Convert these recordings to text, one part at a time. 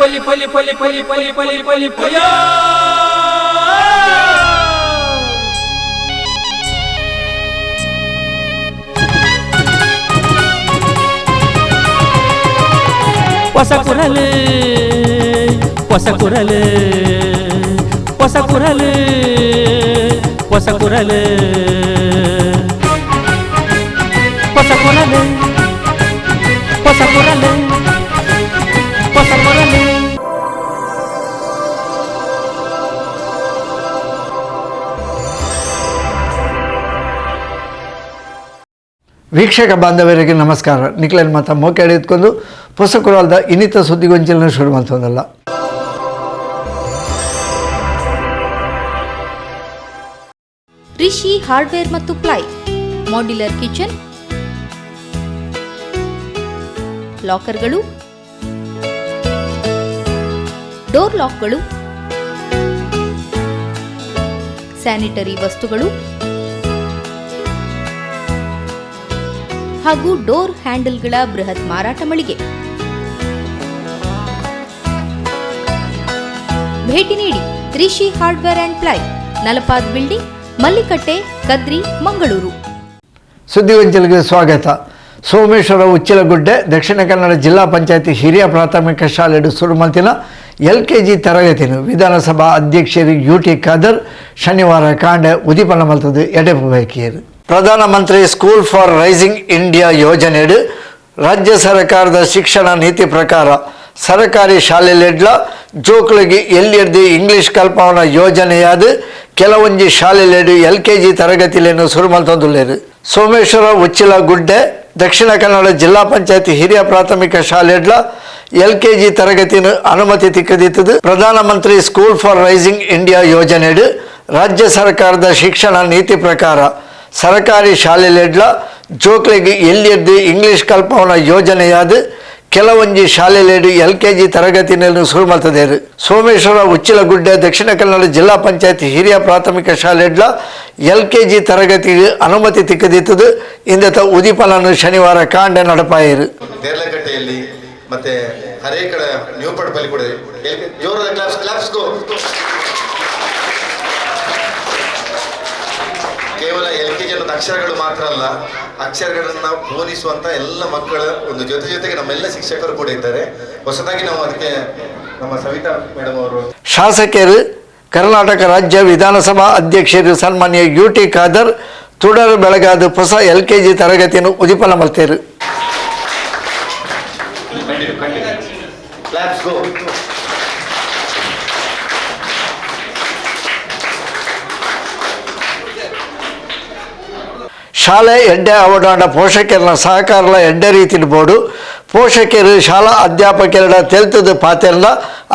ಪಲಿ ಪಲಿ ಪಲಿ ಪಲಿ ಪಲಿ ಪಲಿ ಪಲಿ ಪಯ ಹೊಸ ಕುರಲು ಹೊಸ ಕುರಲು ಹೊಸ ಕುರಲು ಹೊಸ ಕುರಲು ಹೊಸ ಕುರಲು ಹೊಸ ಕುರಲು ಹೊಸ ಕುರಲು. ವೀಕ್ಷಕ ಬಾಂಧವರಿಗೆ ನಮಸ್ಕಾರ. ನಿಖಿಲನ್ ಮಾತಾ ಮೋಕೆ ಹಿಡಿದುಕೊಂಡು ಹೊಸ ಕುರಾಲ್ದ ಇನ್ನಿತ ಸುದ್ದಿಗೊಂಚಲನ್ನು ಶುರು ಮಾಡ್ತೋದಲ್ಲ. ರಿಷಿ ಹಾರ್ಡ್ವೇರ್ ಮತ್ತು ಪ್ಲೈ, ಮಾಡ್ಯುಲರ್ ಕಿಚನ್, ಲಾಕರ್ಗಳು, ಡೋರ್ ಲಾಕ್ಗಳು, ಸ್ಯಾನಿಟರಿ ವಸ್ತುಗಳು ಹಾಗೂ ಡೋರ್ ಹ್ಯಾಂಡಲ್ಗಳ ಬೃಹತ್ ಮಾರಾಟ ಮಳಿಗೆ. ಭೇಟಿ ನೀಡಿ Rishi hardware and ply, Nalapad building, Mallikatte, Kadri, Mangaluru. ಸುದ್ದಿಗೊಂಚಲಿಗೆ ಸ್ವಾಗತ. ಸೋಮೇಶ್ವರ ಉಚ್ಚಿಲಗುಡ್ಡೆ ದಕ್ಷಿಣ ಕನ್ನಡ ಜಿಲ್ಲಾ ಪಂಚಾಯತಿ ಹಿರಿಯ ಪ್ರಾಥಮಿಕ ಶಾಲೆಡು ಸುರುಮಂತಿನ LKG ತರಗತಿಯನ್ನು ವಿಧಾನಸಭಾ ಅಧ್ಯಕ್ಷರು UT ಖಾದರ್ ಶನಿವಾರ ಕಾಂಡೆ ಉದಿಪನ ಮಲ್ತದು ಎಡೆಪು ಬೈಕಿಯರು. ಪ್ರಧಾನಮಂತ್ರಿ ಸ್ಕೂಲ್ ಫಾರ್ ರೈಸಿಂಗ್ ಇಂಡಿಯಾ ಯೋಜನೆಯಡಿ ರಾಜ್ಯ ಸರ್ಕಾರದ ಶಿಕ್ಷಣ ನೀತಿ ಪ್ರಕಾರ ಸರ್ಕಾರಿ ಶಾಲೆಲೆಡ್ಲ ಜೋಕ್ಳಿಗೆ ಎಲ್ಲಿಯದ್ದು ಇಂಗ್ಲಿಷ್ ಕಲ್ಪವನ ಯೋಜನೆಯಾದ ಕೆಲವೊಂಜಿ ಶಾಲೆಲೆಡು LKG ತರಗತಿಯನ್ನು ಸುರುಮಲ್ತೊಂದುಲ್ಲೇರು. ಸೋಮೇಶ್ವರ ಉಚ್ಚಿಲ ಗುಡ್ಡೆ ದಕ್ಷಿಣ ಕನ್ನಡ ಜಿಲ್ಲಾ ಪಂಚಾಯತಿ ಹಿರಿಯ ಪ್ರಾಥಮಿಕ ಶಾಲೆಡ್ಲ LKG ತರಗತಿಯನ್ನು ಅನುಮತಿ ತಿಕ್ಕದಿತ್ತದು ಪ್ರಧಾನಮಂತ್ರಿ ಸ್ಕೂಲ್ ಫಾರ್ ರೈಸಿಂಗ್ ಇಂಡಿಯಾ ಯೋಜನೆಯಡಿ ರಾಜ್ಯ ಸರ್ಕಾರದ ಶಿಕ್ಷಣ ನೀತಿ ಪ್ರಕಾರ ಸರ್ಕಾರಿ ಶಾಲೆಲೆಡ್ಲ ಜೋಕ್ಳಿಗೆ ಎಲ್ಲಿಯದ್ದು ಇಂಗ್ಲಿಷ್ ಕಲ್ಪವನ ಯೋಜನೆಯಾದ ಕೆಲವೊಂಜಿ ಶಾಲೆಲೆಡು LKG ತರಗತಿಯನ್ನು ಶುರು ಮಾಡ್ತದೇರು. ಸೋಮೇಶ್ವರ ಉಚ್ಚಿಲಗುಡ್ಡೆ ದಕ್ಷಿಣ ಕನ್ನಡ ಜಿಲ್ಲಾ ಪಂಚಾಯತಿ ಹಿರಿಯ ಪ್ರಾಥಮಿಕ ಶಾಲೆಡ್ಲ LKG ತರಗತಿಗೆ ಅನುಮತಿ ತಿಕ್ಕದಿತ್ತದು ಇಂದತ ಉದಿಪನನ್ನು ಶನಿವಾರ ಕಾಂಡೆ ನಡಪಾಯಿರು. ದೇರ್ಲಕಟ್ಟೆಯಲ್ಲಿ ಮತ್ತೆ ಹರೇಕಳ ನ್ಯೂ ಪಡಪಲ್ಲಿ ಕೂಡ ಜೋರದ ಕ್ಲಾಪ್ಸ್ ಗೋ. ಕೇವಲ LKG ಅನ್ನೋದು ಅಕ್ಷರಗಳು ಮಾತ್ರ ಅಲ್ಲ, ಅಕ್ಷರಗಳನ್ನ ಬೋಧಿಸುವಂತ ಎಲ್ಲ ಮಕ್ಕಳ ಒಂದು ಜೊತೆಗೆ ನಮ್ಮೆಲ್ಲ ಶಿಕ್ಷಕರು ಕೂಡ ಇದ್ದಾರೆ. ಹೊಸದಾಗಿ ನಾವು ಅದಕ್ಕೆ ನಮ್ಮ ಸವಿತಾ ಮೇಡಮ್ ಅವರು, ಶಾಸಕರು, ಕರ್ನಾಟಕ ರಾಜ್ಯ ವಿಧಾನಸಭಾ ಅಧ್ಯಕ್ಷರು ಸನ್ಮಾನ್ಯ UT ಖಾದರ್ ತುಡರ್ ಬೆಳಗಾದ ಹೊಸ LKG ತರಗತಿಯನ್ನು ಉದಿಪನ ಮಾಡ್ತೇರು. ಶಾಲೆ ಎಡ್ಡೆ ಅವಡಾಂಡ ಪೋಷಕರನ್ನ ಸಹಕಾರಲ ಎಡ್ಡೆ ರೀತಿಲಿ ಬೋಡು ಪೋಷಕರು ಶಾಲಾ ಅಧ್ಯಾಪಕರ ತೆಲ್ತದು ಪಾತೆರ್ಲ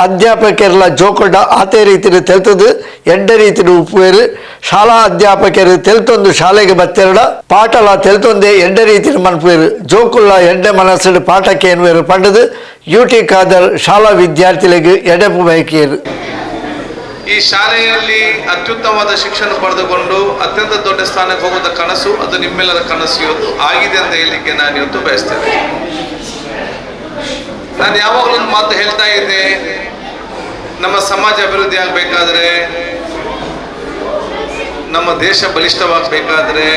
ಅಧ್ಯಾಪಕರ ಜೋಕೊಂಡ ಆತೆ ರೀತಿಲಿ ತೆಲ್ತದು ಎಡ್ಡೆ ರೀತಿಲಿ ಉಪ್ಪುವೇರು ಶಾಲಾ ಅಧ್ಯಾಪಕರು ತೆಲ್ತೊಂದು ಶಾಲೆಗೆ ಬತ್ತೆರಡ ಪಾಠಲ ತೆಲ್ತೊಂದೇ ಎಡ್ಡೆ ರೀತಿಲಿ ಮನ್ಪುವೇರು ಜೋಕುಲ್ಲ ಎಡ್ಡೆ ಮನಸ್ಸು ಪಾಠಕ್ಕೆ ಏನ್ವೇರು ಪಂಡದು UT ಖಾದರ್ ಶಾಲಾ ವಿದ್ಯಾರ್ಥಿಗಳಿಗೆ ಎಡೆಪು ಬಯಕೆಯರು. ಈ ಶಾಲೆಯಲ್ಲಿ ಅತ್ಯುತ್ತಮವಾದ ಶಿಕ್ಷಣ ಪಡೆದುಕೊಂಡು ಅತ್ಯಂತ ದೊಡ್ಡ ಸ್ಥಾನಕ್ಕೆ ಹೋಗುವ ಕನಸು ಅದು ನಿಮ್ಮೆಲ್ಲರ ಕನಸು ಇವತ್ತು ಆಗಿದೆ ಅಂತ ಹೇಳಲಿಕ್ಕೆ ನಾನು ಇವತ್ತು ಬಯಸ್ತೇನೆ. ನಾನು ಯಾವಾಗಲೂ ಒಂದು ಮಾತು ಹೇಳ್ತಾ ಇದ್ದೆ, ನಮ್ಮ ಸಮಾಜ ಅಭಿವೃದ್ಧಿ ಆಗಬೇಕಾದ್ರೆ, ನಮ್ಮ ದೇಶ ಬಲಿಷ್ಠವಾಗಬೇಕಾದ್ರೆ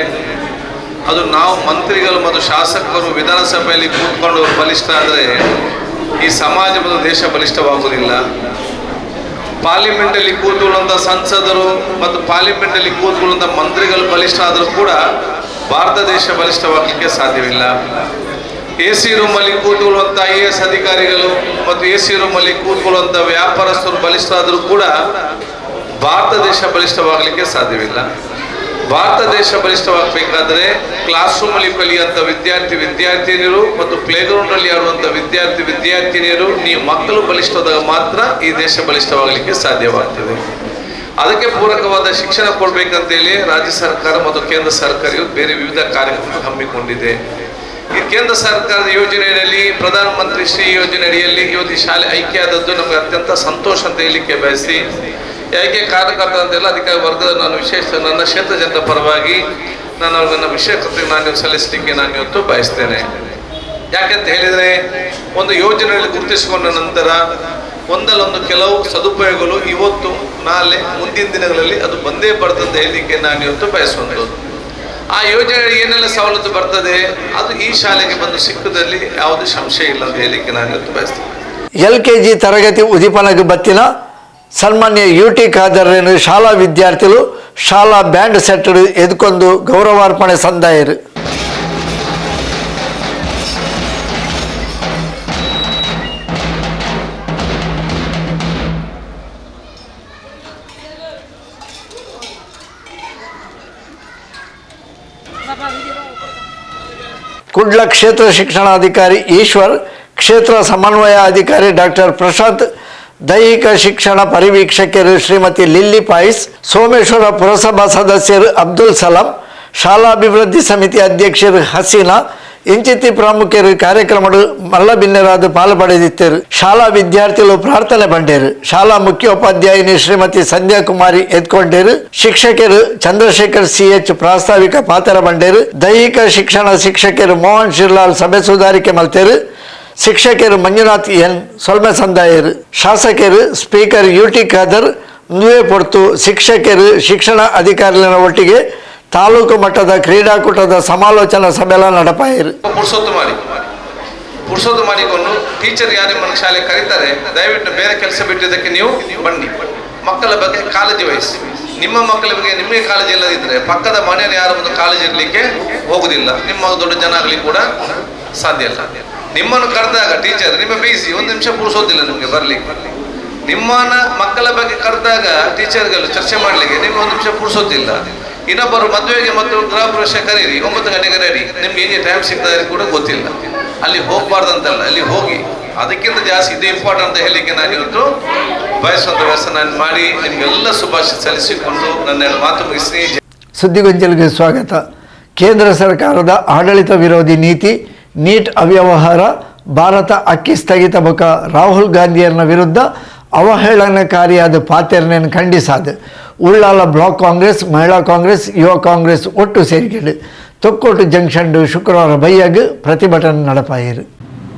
ಅದು ನಾವು ಮಂತ್ರಿಗಳು ಮತ್ತು ಶಾಸಕರು ವಿಧಾನಸಭೆಯಲ್ಲಿ ಕೂತ್ಕೊಂಡು ಬಲಿಷ್ಠ ಆದರೆ ಈ ಸಮಾಜ ಮತ್ತು ದೇಶ ಬಲಿಷ್ಠವಾಗುವುದಿಲ್ಲ. ಪಾರ್ಲಿಮೆಂಟಲ್ಲಿ ಕೂತ್ಕೊಳ್ಳುವಂಥ ಸಂಸದರು ಮತ್ತು ಪಾರ್ಲಿಮೆಂಟಲ್ಲಿ ಕೂತ್ಕೊಳ್ಳುವಂಥ ಮಂತ್ರಿಗಳು ಬಲಿಷ್ಠ ಆದರೂ ಕೂಡ ಭಾರತ ದೇಶ ಬಲಿಷ್ಠವಾಗಲಿಕ್ಕೆ ಸಾಧ್ಯವಿಲ್ಲ. AC ರೂಮಲ್ಲಿ ಕೂತ್ಕೊಳ್ಳುವಂಥ IAS ಅಧಿಕಾರಿಗಳು ಮತ್ತು AC ರೂಮಲ್ಲಿ ಕೂತ್ಕೊಳ್ಳುವಂಥ ವ್ಯಾಪಾರಸ್ಥರು ಬಲಿಷ್ಠ ಆದರೂ ಕೂಡ ಭಾರತ ದೇಶ ಬಲಿಷ್ಠವಾಗಲಿಕ್ಕೆ ಸಾಧ್ಯವಿಲ್ಲ. ಭಾರತ ದೇಶ ಬಲಿಷ್ಠವಾಗಬೇಕಾದ್ರೆ ಕ್ಲಾಸ್ ರೂಮಲ್ಲಿ ಕಲಿಯುವಂಥ ವಿದ್ಯಾರ್ಥಿನಿಯರು ಮತ್ತು ಪ್ಲೇ ಗ್ರೌಂಡಲ್ಲಿ ಆಡುವಂಥ ವಿದ್ಯಾರ್ಥಿನಿಯರು, ನೀವು ಮಕ್ಕಳು ಬಲಿಷ್ಠವಾದಾಗ ಮಾತ್ರ ಈ ದೇಶ ಬಲಿಷ್ಠವಾಗಲಿಕ್ಕೆ ಸಾಧ್ಯವಾಗ್ತದೆ. ಅದಕ್ಕೆ ಪೂರಕವಾದ ಶಿಕ್ಷಣ ಕೊಡಬೇಕಂತೇಳಿ ರಾಜ್ಯ ಸರ್ಕಾರ ಮತ್ತು ಕೇಂದ್ರ ಸರ್ಕಾರವು ಬೇರೆ ವಿವಿಧ ಕಾರ್ಯಕ್ರಮ ಹಮ್ಮಿಕೊಂಡಿದೆ. ಈ ಕೇಂದ್ರ ಸರ್ಕಾರದ ಯೋಜನೆಯಲ್ಲಿ ಪ್ರಧಾನಮಂತ್ರಿ ಶ್ರೀ ಯೋಜನೆ ಅಡಿಯಲ್ಲಿ ಇವತ್ತು ಈ ಶಾಲೆ ಆಯ್ಕೆ ಆದದ್ದು ನಮಗೆ ಅತ್ಯಂತ ಸಂತೋಷ ಅಂತ ಹೇಳಲಿಕ್ಕೆ ಬಯಸಿ, ಯಾಕೆ ಕಾರ್ಯಕರ್ತ ಅಂತೆಲ್ಲ ಅಧಿಕಾರಿ ವರ್ಗದ ನಾನು ವಿಶೇಷ ನನ್ನ ಕ್ಷೇತ್ರ ಜನರ ಪರವಾಗಿ ನಾನು ಅವ್ರನ್ನ ವಿಶೇಷ ಕೃತಜ್ಞತೆ ನಾನು ಸಲ್ಲಿಸಲಿಕ್ಕೆ ನಾನು ಇವತ್ತು ಬಯಸ್ತೇನೆ. ಯಾಕೆಂತ ಹೇಳಿದರೆ, ಒಂದು ಯೋಜನೆಯಲ್ಲಿ ಗುರುತಿಸಿಕೊಂಡ ನಂತರ ಒಂದಲ್ಲೊಂದು ಕೆಲವು ಸದುಪಯೋಗಗಳು ಇವತ್ತು ನಾಳೆ ಮುಂದಿನ ದಿನಗಳಲ್ಲಿ ಅದು ಬಂದೇ ಬರ್ತದೆ ಹೇಳಲಿಕ್ಕೆ ನಾನು ಇವತ್ತು ಬಯಸುವಂಥದ್ದು. ಆ ಯೋಜನೆ ಏನೆಲ್ಲ ಸವಲತ್ತು ಬರ್ತದೆ ಅದು ಈ ಶಾಲೆಗೆ ಬಂದು ಸಿಕ್ಕದಲ್ಲಿ ಯಾವುದೇ ಸಂಶಯ ಇಲ್ಲ ಅಂತ ಹೇಳಲಿಕ್ಕೆ ನಾನು ಇವತ್ತು ಬಯಸ್ತೇನೆ. LKG తరగతి ఉదిపనకు బత్తిన సన్మాన్య యూటీ ఖాదర్ను ಶಾಲಾ ವಿದ್ಯಾರ್ಥಿಗಳು ಶಾಲಾ ಬ್ಯಾಂಡ್ ಸೆಟ್ ಎದ್ಕೊಂಡು ಗೌರವಾರ್ಪಣೆ ಸಂದಾಯರು. ಕುಡ್ಲ ಕ್ಷೇತ್ರ ಶಿಕ್ಷಣಾಧಿಕಾರಿ ಈಶ್ವರ್, ಕ್ಷೇತ್ರ ಸಮನ್ವಯ ಅಧಿಕಾರಿ ಡಾಕ್ಟರ್ ಪ್ರಶಾಂತ್, ದೈಹಿಕ ಶಿಕ್ಷಣ ಪರಿವೀಕ್ಷಕರು ಶ್ರೀಮತಿ ಲಿಲ್ಲಿ ಪಾಯಿಸ್, ಸೋಮೇಶ್ವರ ಪುರಸಭಾ ಸದಸ್ಯರು ಅಬ್ದುಲ್ ಸಲಾಂ, ಶಾಲಾಭಿವೃದ್ಧಿ ಸಮಿತಿ ಅಧ್ಯಕ್ಷರು ಹಸೀನಾ, ಇಂಚಿತಿ ಪ್ರಮುಖರು ಕಾರ್ಯಕ್ರಮಗಳು ಮಲ್ಲಬಿನ್ನರಾದ ಪಾಲು ಪಡೆದಿದ್ದರು. ಶಾಲಾ ವಿದ್ಯಾರ್ಥಿಗಳು ಪ್ರಾರ್ಥನೆ ಪಂಡೇರು. ಶಾಲಾ ಮುಖ್ಯೋಪಾಧ್ಯಾಯಿನಿ ಶ್ರೀಮತಿ ಸಂಧ್ಯಾ ಕುಮಾರಿ ಎದ್ಕೊಂಡೇರು. ಶಿಕ್ಷಕರು ಚಂದ್ರಶೇಖರ್ CH ಪ್ರಾಸ್ತಾವಿಕ ಪಾತ್ರ ಪಂಡೇರು. ದೈಹಿಕ ಶಿಕ್ಷಣ ಶಿಕ್ಷಕರು ಮೋಹನ್ ಶಿರ್ಲಾಲ್ ಸಭೆ ಸುಧಾರಿಕೆ ಮಲ್ತೇರು. ಶಿಕ್ಷಕರು ಮಂಜುನಾಥ್ N ಸೊಲ್ಮೆ ಸಂದಾಯರು. ಶಾಸಕರು ಸ್ಪೀಕರ್ UT ಖಾದರ್ ನುವೆ ಪೊರ್ತು ಶಿಕ್ಷಕರು ಶಿಕ್ಷಣ ಅಧಿಕಾರಿಗಳ ಒಟ್ಟಿಗೆ ತಾಲೂಕು ಮಟ್ಟದ ಕ್ರೀಡಾಕೂಟದ ಸಮಾಲೋಚನಾ ಸಭೆಲ್ಲ ನಡಪಾಯಿರು. ಪುರ್ಸೊತ್ತು ಮಾಡಿಕೊಂಡು ಟೀಚರ್ ಯಾರೇ మన ಶಾಲೆ ಕರೀತಾರೆ, ದಯವಿಟ್ಟು ಬೇರೆ ಕೆಲಸ ಬಿಟ್ಟಿದ್ದಕ್ಕೆ ನೀವು ಬನ್ನಿ. ಮಕ್ಕಳ ಬಗ್ಗೆ ಕಾಳಜಿ ವಹಿಸಿ. ನಿಮ್ಮ ಮಕ್ಕಳ ಬಗ್ಗೆ ನಿಮಗೆ ಕಾಳಜಿ ಇಲ್ಲದಿದ್ದರೆ ಪಕ್ಕದ ಮನೆಯಲ್ಲಿ ಯಾರು ಒಂದು ಕಾಳಜಿ ಇರಲಿಕ್ಕೆ ಹೋಗುದಿಲ್ಲ. ನಿಮ್ಮ ದೊಡ್ಡ ಜನ ಆಗಲಿಕ್ಕೆ ಕೂಡ ಸಾಧ್ಯ ಇಲ್ಲ. ನಿಮ್ಮನ್ನು ಕರೆದಾಗ ಟೀಚರ್ ನಿಮ್ಮ ಬೇಯಿಸಿ ಒಂದು ನಿಮಿಷ ಪುರ್ಸೋದಿಲ್ಲ ನಿಮಗೆ ಬರ್ಲಿಕ್ಕೆ. ನಿಮ್ಮನ್ನ ಮಕ್ಕಳ ಬಗ್ಗೆ ಕರೆದಾಗ ಟೀಚರ್ಗಳು ಚರ್ಚೆ ಮಾಡಲಿಕ್ಕೆ ನಿಮ್ಗೆ ಒಂದು ನಿಮಿಷ ಪುರ್ಸೋದಿಲ್ಲ. ಇನ್ನೊಬ್ಬರು ಮದುವೆಗೆ ಮತ್ತು ಗೃಹ ಪ್ರವೇಶ ಕರೀರಿ 9 ಗಂಟೆಗೆ ರೆಡಿ, ನಿಮ್ಗೆ ಹೇಗೆ ಟೈಮ್ ಸಿಗ್ತದೆ ಕೂಡ ಗೊತ್ತಿಲ್ಲ. ಅಲ್ಲಿ ಹೋಗಬಾರ್ದಂತಲ್ಲ, ಅಲ್ಲಿ ಹೋಗಿ. ಅದಕ್ಕಿಂತ ಜಾಸ್ತಿ ಇದು ಇಂಪಾರ್ಟೆಂಟ್ ಅಂತ ಹೇಳಲಿಕ್ಕೆ ನಾನು ಇವತ್ತು ಬಯಸುವಂಥ ವ್ಯವಸ್ಥೆ ನಾನು ಮಾಡಿ ನಿಮಗೆಲ್ಲ ಶುಭಾಶಯ ಸಲ್ಲಿಸಿಕೊಂಡು ನನ್ನ ಮಾತು ಮುಗಿಸಿ. ಸುದ್ದಿಗೊಂಚಲಿಗೆ ಸ್ವಾಗತ. ಕೇಂದ್ರ ಸರ್ಕಾರದ ಆಡಳಿತ ವಿರೋಧಿ ನೀತಿ, ನೀಟ್ ಅವ್ಯವಹಾರ, ಭಾರತ ಅಕ್ಕಿ ಸ್ಥಗಿತ ಬೊಕ ರಾಹುಲ್ ಗಾಂಧಿಯರ್ನ ವಿರುದ್ಧ ಅವಹೇಳನಕಾರಿಯಾದ ಪಾತೆರ್ನೆಯನ್ನು ಖಂಡಿಸಾದ ಉಳ್ಳಾಲ ಬ್ಲಾಕ್ ಕಾಂಗ್ರೆಸ್, ಮಹಿಳಾ ಕಾಂಗ್ರೆಸ್, ಯುವ ಕಾಂಗ್ರೆಸ್ ಒಟ್ಟು ಸೇರಿಕೆಡು ತೊಕ್ಕೋಟು ಜಂಕ್ಷನ್ ಶುಕ್ರವಾರ ಬೈಯಾಗ ಪ್ರತಿಭಟನೆ ನಡಪಾಯಿರು.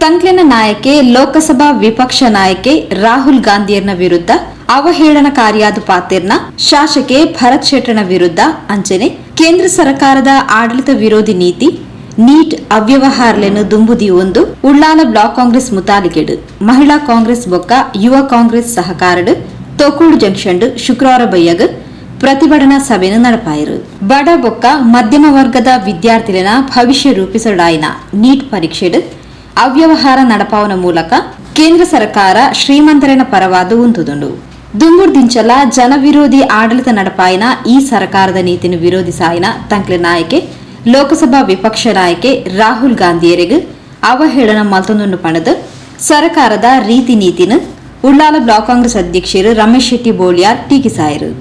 ತಂಕ್ಲೆನ ನಾಯಕೆ ಲೋಕಸಭಾ ವಿಪಕ್ಷ ನಾಯಕೆ ರಾಹುಲ್ ಗಾಂಧಿಯರ್ನ ವಿರುದ್ಧ ಅವಹೇಳನಕಾರಿಯಾದ ಪಾತೆರ್ನ ಶಾಸಕೆ ಭರತ್ ಶೆಟ್ಟರ್ನ ವಿರುದ್ಧ ಅಂಚನೆ ಕೇಂದ್ರ ಸರ್ಕಾರದ ಆಡಳಿತ ವಿರೋಧಿ ನೀತಿ ನೀಟ್ ಅವ್ಯವಹಾರಲೆನ್ನು ದುಂಬುದಿ ಒಂದು ಉಳ್ಳಾಲ ಬ್ಲಾಕ್ ಕಾಂಗ್ರೆಸ್ ಮುತಾಲಿಕೆಡು ಮಹಿಳಾ ಕಾಂಗ್ರೆಸ್ ಬೊಕ್ಕ ಯುವ ಕಾಂಗ್ರೆಸ್ ಸಹಕಾರಡು ತೊಕ್ಕೋಡು ಜಂಕ್ಷನ್ ಶುಕ್ರವಾರ ಬೈಯಾಗ ಪ್ರತಿಭಟನಾ ಸಭೆಯನ್ನು ನಡಪಾಯಿರು. ಬಡ ಬೊಕ್ಕ ಮಧ್ಯಮ ವರ್ಗದ ವಿದ್ಯಾರ್ಥಿಗಳ ಭವಿಷ್ಯ ರೂಪಿಸಲಾಯಿನ ನೀಟ್ ಪರೀಕ್ಷೆಡು ಅವ್ಯವಹಾರ ನಡಪಾವನ ಮೂಲಕ ಕೇಂದ್ರ ಸರ್ಕಾರ ಶ್ರೀಮಂತರಿನ ಪರವಾದ ಉಂತುದುಂಡು. ದುಂಬುರ್ದಿಂಚಲ ಜನವಿರೋಧಿ ಆಡಳಿತ ನಡಪಾಯಿನ ಈ ಸರ್ಕಾರದ ನೀತಿಯನ್ನು ವಿರೋಧಿಸಾಯಿನ ತಂಕ್ಲೆ ನಾಯಕೆ ಲೋಕಸಭಾ ವಿಪಕ್ಷ ನಾಯಕೆ ರಾಹುಲ್ ಗಾಂಧಿಯರಿಗೆ ಅವಹೇಳನ ಮಲ್ತೊಂದನ್ನು ಪಣದು ಸರ್ಕಾರದ ರೀತಿ ನೀತಿನ ಉಳ್ಳಾಲ ಬ್ಲಾಕ್ ಕಾಂಗ್ರೆಸ್ ಅಧ್ಯಕ್ಷರು ರಮೇಶ್ ಶೆಟ್ಟಿ ಬೋಳಿಯಾರ್ ಟೀಕಿಸಾಯಿರು.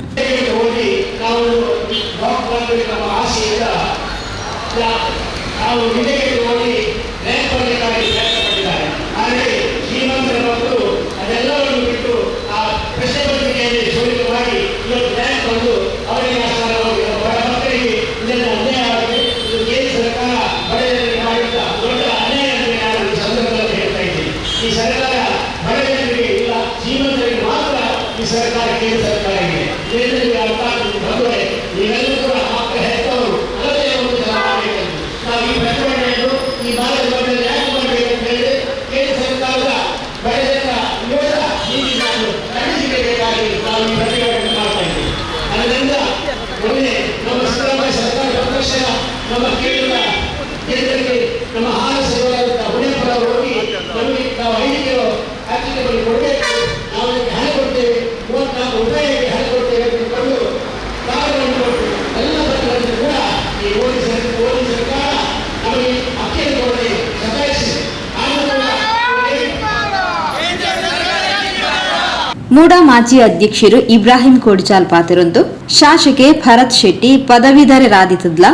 ಮೂಡಾ ಮಾಜಿ ಅಧ್ಯಕ್ಷರು ಇಬ್ರಾಹಿಂ ಕೋಡಿಚಾಲ್ ಪಾತೆರೊಂದು ಶಾಸಕೆ ಭರತ್ ಶೆಟ್ಟಿ ಪದವೀಧರರಾದಿತದ್ಲ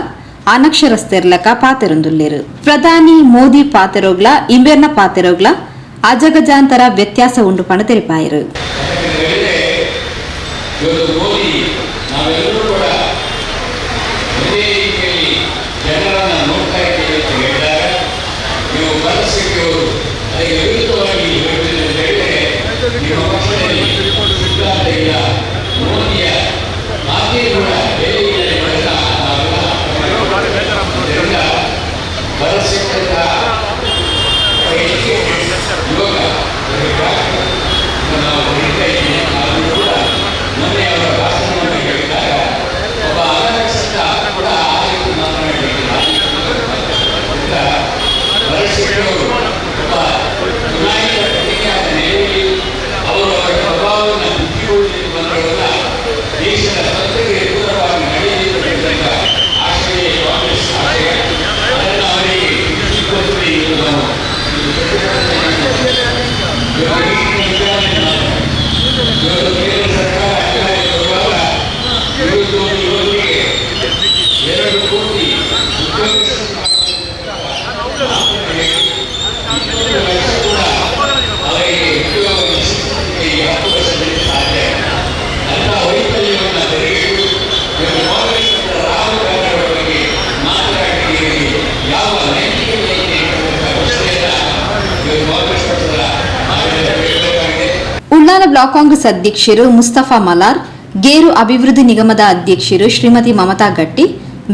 ಅನಕ್ಷರಸ್ಥೆರ್ಲಕ ಪಾತೆರೊಂದುಲ್ಲೇರು. ಪ್ರಧಾನಿ ಮೋದಿ ಪಾತೆರೋಗ್ಲ ಇಂಬೆರ್ನ ಪಾತೆರೋಗ್ಲ ಅಜಗಜಾಂತರ ವ್ಯತ್ಯಾಸ ಉಂಡು ಪಣ ತೆರಿಪಾಯಿರು. ನೀವು ಉಳ್ಳಾಲ ಬ್ಲಾಕ್ ಕಾಂಗ್ರೆಸ್ ಅಧ್ಯಕ್ಷರು ಮುಸ್ತಫಾ ಮಲಾರ್, ಗೇರು ಅಭಿವೃದ್ಧಿ ನಿಗಮದ ಅಧ್ಯಕ್ಷರು ಶ್ರೀಮತಿ ಮಮತಾ ಗಟ್ಟಿ,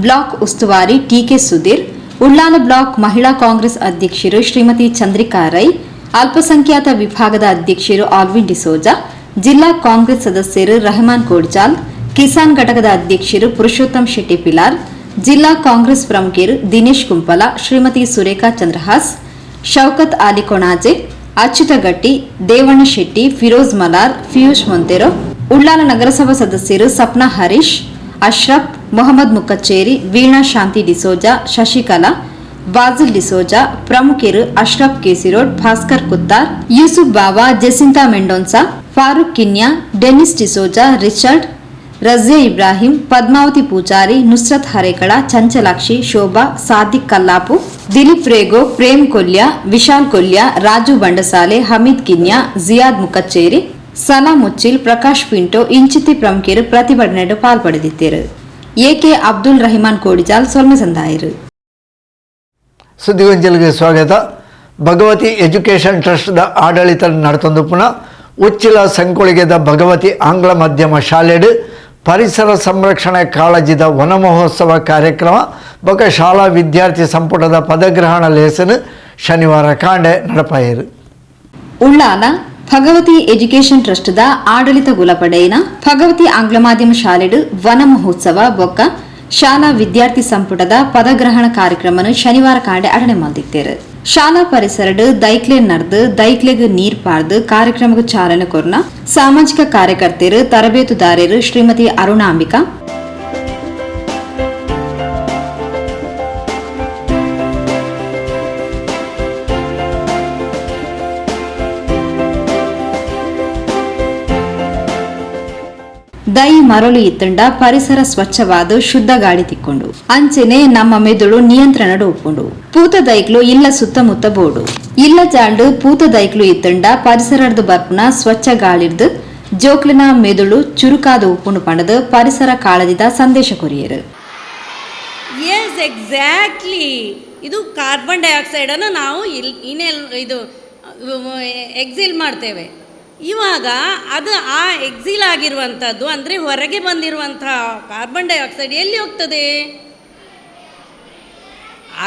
ಬ್ಲಾಕ್ ಉಸ್ತುವಾರಿ ಟಿಕೆ ಸುಧೀರ್, ಉಳ್ಳಾಲ ಬ್ಲಾಕ್ ಮಹಿಳಾ ಕಾಂಗ್ರೆಸ್ ಅಧ್ಯಕ್ಷರು ಶ್ರೀಮತಿ ಚಂದ್ರಿಕಾ ರೈ, ಅಲ್ಪಸಂಖ್ಯಾತ ವಿಭಾಗದ ಅಧ್ಯಕ್ಷರು ಆಲ್ವಿನ್ ಡಿಸೋಜಾ, ಜಿಲ್ಲಾ ಕಾಂಗ್ರೆಸ್ ಸದಸ್ಯರು ರೆಹಮಾನ್ ಕೋಡ್ಜಾಲ್, ಕಿಸಾನ್ ಘಟಕದ ಅಧ್ಯಕ್ಷರು ಪುರುಷೋತ್ತಮ್ ಶೆಟ್ಟಿ ಪಿಲಾರ್, ಜಿಲ್ಲಾ ಕಾಂಗ್ರೆಸ್ ಪ್ರಮುಖರು ದಿನೇಶ್ ಕುಂಪಲ, ಶ್ರೀಮತಿ ಸುರೇಖಾ ಚಂದ್ರಹಾಸ್, ಶೌಕತ್ ಅಲಿ ಕೊಣಾಜೆ, ಅಚ್ಯುತ ಗಟ್ಟಿ, ದೇವಣ್ಣ ಶೆಟ್ಟಿ, ಫಿರೋಜ್ ಮಲಾರ್, ಪಿಯೂಷ್ ಮೊಂತೆರೋ, ಉಳ್ಳಾಲ ನಗರಸಭಾ ಸದಸ್ಯರು ಸಪ್ನಾ ಹರೀಶ್, ಅಶ್ರಫ್, ಮೊಹಮ್ಮದ್ ಮುಕ್ಕಚ್ಚೇರಿ, ವೀಣಾ ಶಾಂತಿ ಡಿಸೋಜಾ, ಶಶಿಕಲಾ, ಬಾಜಿಲ್ ಡಿಸೋಜಾ, ಪ್ರಮುಖರು ಅಶ್ರಫ್ ಕೇಸಿರೋಡ್, ಭಾಸ್ಕರ್ ಕುತ್ತಾರ್, ಯೂಸುಫ್ ಬಾವಾ, ಜೆಸಿಂತಾ ಮೆಂಡೋನ್ಸಾ, ಫಾರೂಕ್ ಕಿನ್ಯಾ, ಡೆನಿಸ್ ಡಿಸೋಜಾ, ರಿಚರ್ಡ್, ರಜಿಯಾ ಇಬ್ರಾಹಿಂ, ಪದ್ಮಾವತಿ ಪೂಜಾರಿ, ನುಸ್ರತ್ ಹರೇಕಳ, ಚಂಚಲಾಕ್ಷಿ, ಶೋಭಾ, ಸಾದಿಕ್ ಕಲ್ಲಾಪು, ದಿಲೀಪ್ ರೇಗೋ, ಪ್ರೇಮ್ ಕೊಲ್ಯ, ವಿಶಾಲ್ ಕೊಲ್ಯ, ರಾಜು ಬಂಡಸಾಲೆ, ಹಮೀದ್ ಕಿನ್ಯಾ, ಜಿಯಾದ್ ಮುಕ್ಕಚ್ಚೇರಿ, ಸಲಾಂ ಮುಚ್ಚಿಲ್, ಪ್ರಕಾಶ್ ಪಿಂಟೋ ಇಂಚಿತಿ ಪ್ರಮುಖರು ಪ್ರತಿಭಟನೆಯಲ್ಲಿ ಪಾಲ್ಪಡೆದಿದ್ದರು. ಎಕೆ ಅಬ್ದುಲ್ ರಹಿಮಾನ್ ಕೋಡಿಜಾಲ್ ಸೊಲ್ಮೆ ಸಂದಾಯರು. ಸುದ್ದಿಗೊಂಜಲ್ಗೆ ಸ್ವಾಗತ. ಭಗವತಿ ಎಜುಕೇಷನ್ ಟ್ರಸ್ಟ್ದ ಆಡಳಿತ ನಡೆತೊಂದು ಪುನಃ ಉಚ್ಚಿಲ ಸಂಕೊಳಿಗೆದ ಭಗವತಿ ಆಂಗ್ಲ ಮಾಧ್ಯಮ ಶಾಲೆಡ್ ಪರಿಸರ ಸಂರಕ್ಷಣೆ ಕಾಳಜಿದ ವನ ಮಹೋತ್ಸವ ಕಾರ್ಯಕ್ರಮ ಬೊಕ ಶಾಲಾ ವಿದ್ಯಾರ್ಥಿ ಸಂಪುಟದ ಪದಗ್ರಹಣ ಲೇಸನ್ ಶನಿವಾರ ಕಾಂಡೆ ನಡಪಾಯರು. ಉಳ್ಳಾಲ ಭಗವತಿ ಎಜುಕೇಷನ್ ಟ್ರಸ್ಟ್ದ ಆಡಳಿತ ಗುಲಪಡೆಯಿನ ಭಗವತಿ ಆಂಗ್ಲ ಮಾಧ್ಯಮ ಶಾಲೆಡ್ ವನ ಮಹೋತ್ಸವ ಬೊಕ್ಕ ಶಾಲಾ ವಿದ್ಯಾರ್ಥಿ ಸಂಪುಟದ ಪದಗ್ರಹಣ ಕಾರ್ಯಕ್ರಮನು ಶನಿವಾರ ಕಾಂಡೆ ಅಡಣೆ ಮಾಡಿದ್ದೇರು. ಶಾಲಾ ಪರಿಸರಡ್ ದೈಕ್ಲೆ ನಡ್ದು ದೈಕ್ಲೆಗ್ ನೀರ್ ಪಾರ್ದು ಕಾರ್ಯಕ್ರಮಕ್ಕೆ ಚಾಲನೆ ಕೊರ್ನ ಸಾಮಾಜಿಕ ಕಾರ್ಯಕರ್ತರು ತರಬೇತುದಾರರು ಶ್ರೀಮತಿ ಅರುಣಾಂಬಿಕಾ, ದೈ ಮರಳು ಇತ್ತಂಡ ಪರಿಸರ ಸ್ವಚ್ಛವಾದ ಶುದ್ಧ ಗಾಳಿ ತಿಕ್ಕೊಂಡು ಅಂಚೆನೆ ನಮ್ಮ ಮೆದುಳು ನಿಯಂತ್ರಣಡು ಒಪ್ಪುಂಡು. ಪೂತ ದೈಕ್ಲು ಇಲ್ಲ ಸುತ್ತಮುತ್ತ ಬೋಡು ಇಲ್ಲ ಜಾಂಡು ಪೂತ ದೈಕ್ಲು ಇತ್ತಂಡ ಪರಿಸರಡ್ದು ಬರ್ಪುನ ಸ್ವಚ್ಛ ಗಾಳಿರ್ದು ಜೋಕ್ಲಿನ ಮೆದುಳು ಚುರುಕಾದ ಉಪ್ಪುಂಡು ಪಂಡದು ಪರಿಸರ ಕಾಳಜಿದ ಸಂದೇಶ ಕೊರಿಯರು. Yes exactly. ಇದು ಕಾರ್ಬನ್ ಡೈಆಕ್ಸೈಡನ್ನು ನಾವು ಇದು ಎಕ್ಸಿಲ್ ಮಾಡ್ತೇವೆ. ಇವಾಗ ಅದು ಆ ಎಕ್ಸಿಲ್ ಆಗಿರುವಂಥದ್ದು ಅಂದರೆ ಹೊರಗೆ ಬಂದಿರುವಂಥ ಕಾರ್ಬನ್ ಡೈಆಕ್ಸೈಡ್ ಎಲ್ಲಿ ಹೋಗ್ತದೆ?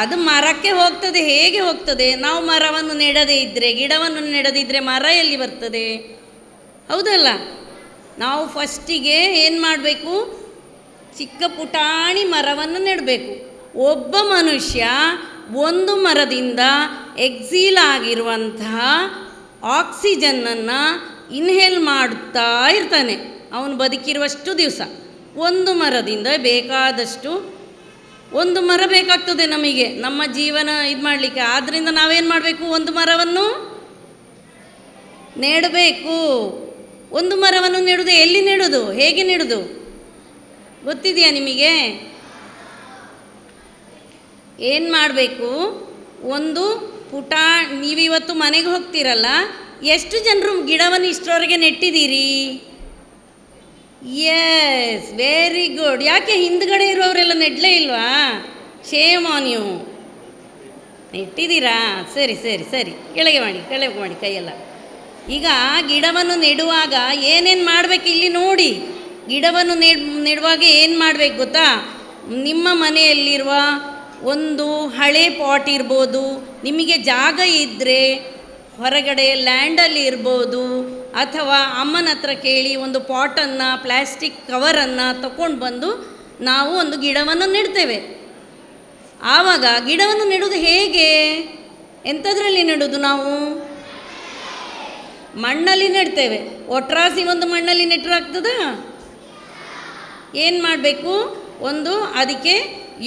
ಅದು ಮರಕ್ಕೆ ಹೋಗ್ತದೆ. ಹೇಗೆ ಹೋಗ್ತದೆ? ನಾವು ಮರವನ್ನು ನೆಡದೇ ಇದ್ದರೆ, ಗಿಡವನ್ನು ನೆಡದಿದ್ದರೆ ಮರ ಎಲ್ಲಿ ಬರ್ತದೆ? ಹೌದಲ್ಲ? ನಾವು ಫಸ್ಟಿಗೆ ಏನು ಮಾಡಬೇಕು? ಚಿಕ್ಕ ಪುಟಾಣಿ ಮರವನ್ನು ನೆಡಬೇಕು. ಒಬ್ಬ ಮನುಷ್ಯ ಒಂದು ಮರದಿಂದ ಎಕ್ಸಿಲ್ ಆಗಿರುವಂತಹ ಆಕ್ಸಿಜನ್ನನ್ನು ಇನ್ಹೇಲ್ ಮಾಡುತ್ತಾ ಇರ್ತಾನೆ ಅವನು ಬದುಕಿರುವಷ್ಟು ದಿವಸ. ಒಂದು ಮರದಿಂದ ಬೇಕಾದಷ್ಟು, ಒಂದು ಮರ ಬೇಕಾಗ್ತದೆ ನಮಗೆ ನಮ್ಮ ಜೀವನ ಇದು ಮಾಡಲಿಕ್ಕೆ. ಆದ್ದರಿಂದ ನಾವೇನು ಮಾಡಬೇಕು? ಒಂದು ಮರವನ್ನು ನೆಡಬೇಕು. ಒಂದು ಮರವನ್ನು ನೆಡೋದು ಎಲ್ಲಿ ನೆಡೋದು? ಹೇಗೆ ನೆಡೋದು ಗೊತ್ತಿದೆಯಾ ನಿಮಗೆ? ಏನು ಮಾಡಬೇಕು? ಒಂದು ನೀವಿವತ್ತು ಮನೆಗೆ ಹೋಗ್ತೀರಲ್ಲ, ಎಷ್ಟು ಜನರು ಗಿಡವನ್ನು ಇಷ್ಟರವರೆಗೆ ನೆಟ್ಟಿದ್ದೀರಿ? Yes, very good. ಯಾಕೆ ಹಿಂದ್ಗಡೆ ಇರೋರೆಲ್ಲ ನೆಡಲೇ ಇಲ್ವಾ? Shame on you. ನೆಟ್ಟಿದ್ದೀರಾ? ಸರಿ ಸರಿ ಸರಿ, ಕೆಳಗೆ ಮಾಡಿ ಕೈಯೆಲ್ಲ. ಈಗ ಗಿಡವನ್ನು ನೆಡುವಾಗ ಏನೇನು ಮಾಡಬೇಕು ಇಲ್ಲಿ ನೋಡಿ. ಗಿಡವನ್ನು ನೆಡುವಾಗ ಏನು ಮಾಡಬೇಕು ಗೊತ್ತಾ? ನಿಮ್ಮ ಮನೆಯಲ್ಲಿರುವ ಒಂದು ಹಳೆ ಪಾಟ್ ಇರ್ಬೋದು, ನಿಮಗೆ ಜಾಗ ಇದ್ದರೆ ಹೊರಗಡೆ ಲ್ಯಾಂಡಲ್ಲಿ ಇರ್ಬೋದು, ಅಥವಾ ಅಮ್ಮನ ಹತ್ರ ಕೇಳಿ ಒಂದು ಪಾಟನ್ನು, ಪ್ಲ್ಯಾಸ್ಟಿಕ್ ಕವರನ್ನು ತಗೊಂಡು ಬಂದು ನಾವು ಒಂದು ಗಿಡವನ್ನು ನೆಡ್ತೇವೆ. ಆವಾಗ ಗಿಡವನ್ನು ನೆಡೋದು ಹೇಗೆ? ಎಂಥದ್ರಲ್ಲಿ ನೆಡೋದು ನಾವು? ಮಣ್ಣಲ್ಲಿ ನೆಡ್ತೇವೆ. ಒಟ್ರಾಸಿ ಒಂದು ಮಣ್ಣಲ್ಲಿ ನೆಟ್ಟರಾಗ್ತದಾ? ಏನು ಮಾಡಬೇಕು? ಒಂದು ಅದಕ್ಕೆ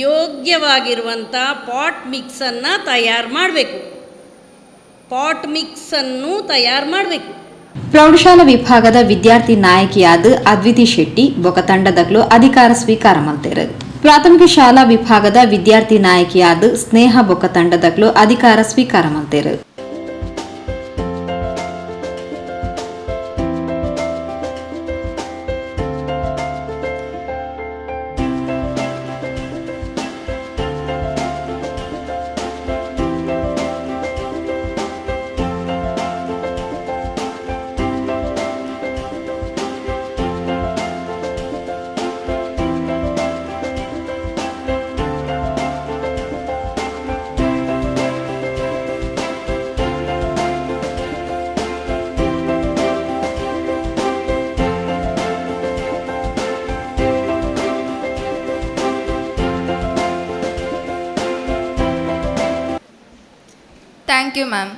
ಯೋಗ್ಯವಾಗಿರುವಂಥ ಪಾಟ್ ಮಿಕ್ಸನ್ನು ತಯಾರು ಮಾಡಬೇಕು. ಪಾಟ್ ಮಿಕ್ಸನ್ನು ತಯಾರು ಮಾಡಬೇಕು. ಪ್ರೌಢಶಾಲಾ ವಿಭಾಗದ ವಿದ್ಯಾರ್ಥಿ ನಾಯಕಿಯಾದ ಅದ್ವಿತಿ ಶೆಟ್ಟಿ ಬೊಕ ತಂಡದಗಳು ಅಧಿಕಾರ ಸ್ವೀಕಾರ ಮಾಡ್ತಾರೆ. ಪ್ರಾಥಮಿಕ ಶಾಲಾ ವಿಭಾಗದ ವಿದ್ಯಾರ್ಥಿ ನಾಯಕಿಯಾದ ಸ್ನೇಹ ಬೊಕ ತಂಡದಗಳು ಅಧಿಕಾರ ಸ್ವೀಕಾರ ಮಾಡ್ತಾರೆ. Thank you, ma'am.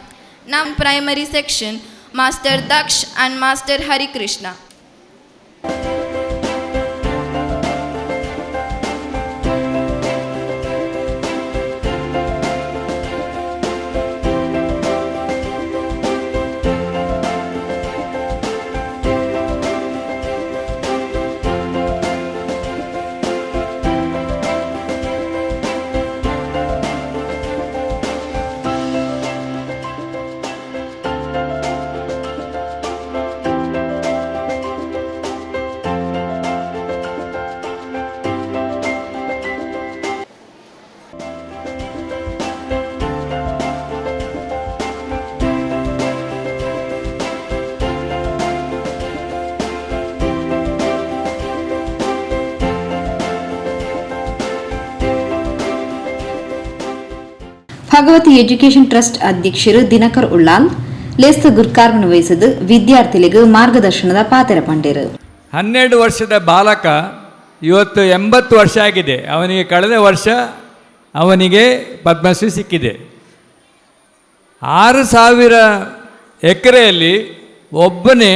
Now primary section, Master Daksh and Master Hari Krishna. Bhagavati education trust ಅಧ್ಯಕ್ಷರು ದಿನಕರ್ ಉಳ್ಳಾಲ್ ಲೇಸ್ತ ಗುರ್ಕಾರ್ವನ್ನು ವಹಿಸಿದ್ದು ವಿದ್ಯಾರ್ಥಿಗಳಿಗೆ ಮಾರ್ಗದರ್ಶನದ ಪಾತ್ರ ಪಂಡಿರು. 12 ವರ್ಷದ ಬಾಲಕ ಇವತ್ತು 80 ವರ್ಷ ಆಗಿದೆ. ಅವನಿಗೆ ಕಳೆದ ವರ್ಷ ಅವನಿಗೆ ಪದ್ಮಶ್ರೀ ಸಿಕ್ಕಿದೆ. 6,000 ಎಕರೆಯಲ್ಲಿ ಒಬ್ಬನೇ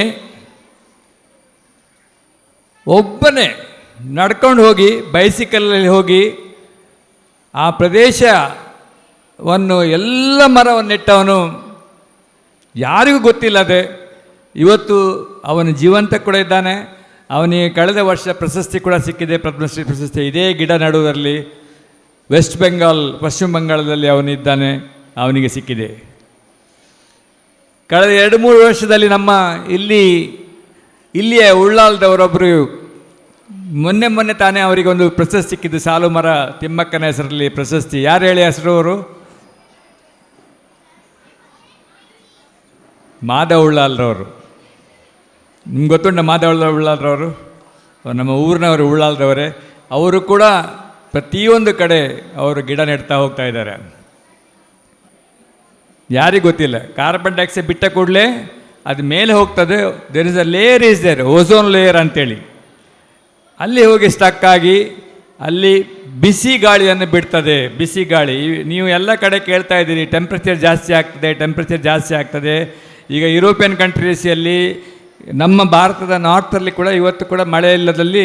ನಡ್ಕೊಂಡು ಹೋಗಿ ಬೈಸಿಕಲಲ್ಲಿ ಹೋಗಿ ಆ ಪ್ರದೇಶವನ್ನು ಎಲ್ಲ ಮರವನ್ನು ನೆಟ್ಟವನು. ಯಾರಿಗೂ ಗೊತ್ತಿಲ್ಲದೆ ಇವತ್ತು ಅವನು ಜೀವಂತ ಕೂಡ ಇದ್ದಾನೆ. ಅವನಿಗೆ ಕಳೆದ ವರ್ಷ ಪ್ರಶಸ್ತಿ ಕೂಡ ಸಿಕ್ಕಿದೆ, ಪದ್ಮಶ್ರೀ ಪ್ರಶಸ್ತಿ. ಇದೇ ಗಿಡ ನೆಡುವುದರಲ್ಲಿ ವೆಸ್ಟ್ ಬೆಂಗಾಲ್, ಪಶ್ಚಿಮ ಬಂಗಾಳದಲ್ಲಿ ಅವನಿದ್ದಾನೆ, ಅವನಿಗೆ ಸಿಕ್ಕಿದೆ. ಕಳೆದ 2-3 ವರ್ಷದಲ್ಲಿ ನಮ್ಮ ಇಲ್ಲಿಯ ಉಳ್ಳಾಲದವರೊಬ್ಬರು ಮೊನ್ನೆ ತಾನೇ ಅವರಿಗೆ ಒಂದು ಪ್ರಶಸ್ತಿ ಸಿಕ್ಕಿದ್ದು, ಸಾಲು ಮರ ತಿಮ್ಮಕ್ಕನ ಹೆಸರಲ್ಲಿ ಪ್ರಶಸ್ತಿ. ಯಾರು ಹೇಳಿ ಹೆಸರು? ಅವರು ಮಾಧವ ಉಳ್ಳಾಲ್ರವರು. ನಿಮ್ಗೆ ಗೊತ್ತುಂಟ ಮಾಧವ ಉಳ್ಳಾಲ್ರವರು? ನಮ್ಮ ಊರಿನವರು, ಉಳ್ಳಾಲ್ದವರೇ. ಅವರು ಕೂಡ ಪ್ರತಿಯೊಂದು ಕಡೆ ಅವರು ಗಿಡ ನೆಡ್ತಾ ಹೋಗ್ತಾ ಇದ್ದಾರೆ. ಯಾರಿಗೂ ಗೊತ್ತಿಲ್ಲ. ಕಾರ್ಬನ್ ಡೈಆಕ್ಸೈಡ್ ಬಿಟ್ಟ ಕೂಡಲೇ ಅದು ಮೇಲೆ ಹೋಗ್ತದೆ. There is a layer is there, ozone layer ಅಂತೇಳಿ. ಅಲ್ಲಿ ಹೋಗಿ ಸ್ಟಕ್ ಆಗಿ ಅಲ್ಲಿ ಬಿಸಿ ಗಾಳಿಯನ್ನು ಬಿಡ್ತದೆ. ಬಿಸಿ ಗಾಳಿ ನೀವು ಎಲ್ಲ ಕಡೆ ಕೇಳ್ತಾ ಇದ್ದೀರಿ, ಟೆಂಪ್ರೇಚರ್ ಜಾಸ್ತಿ ಆಗ್ತದೆ. ಈಗ ಯುರೋಪಿಯನ್ ಕಂಟ್ರೀಸಲ್ಲಿ, ನಮ್ಮ ಭಾರತದ ನಾರ್ತಲ್ಲಿ ಕೂಡ ಇವತ್ತು ಕೂಡ ಮಳೆ ಇಲ್ಲದಲ್ಲಿ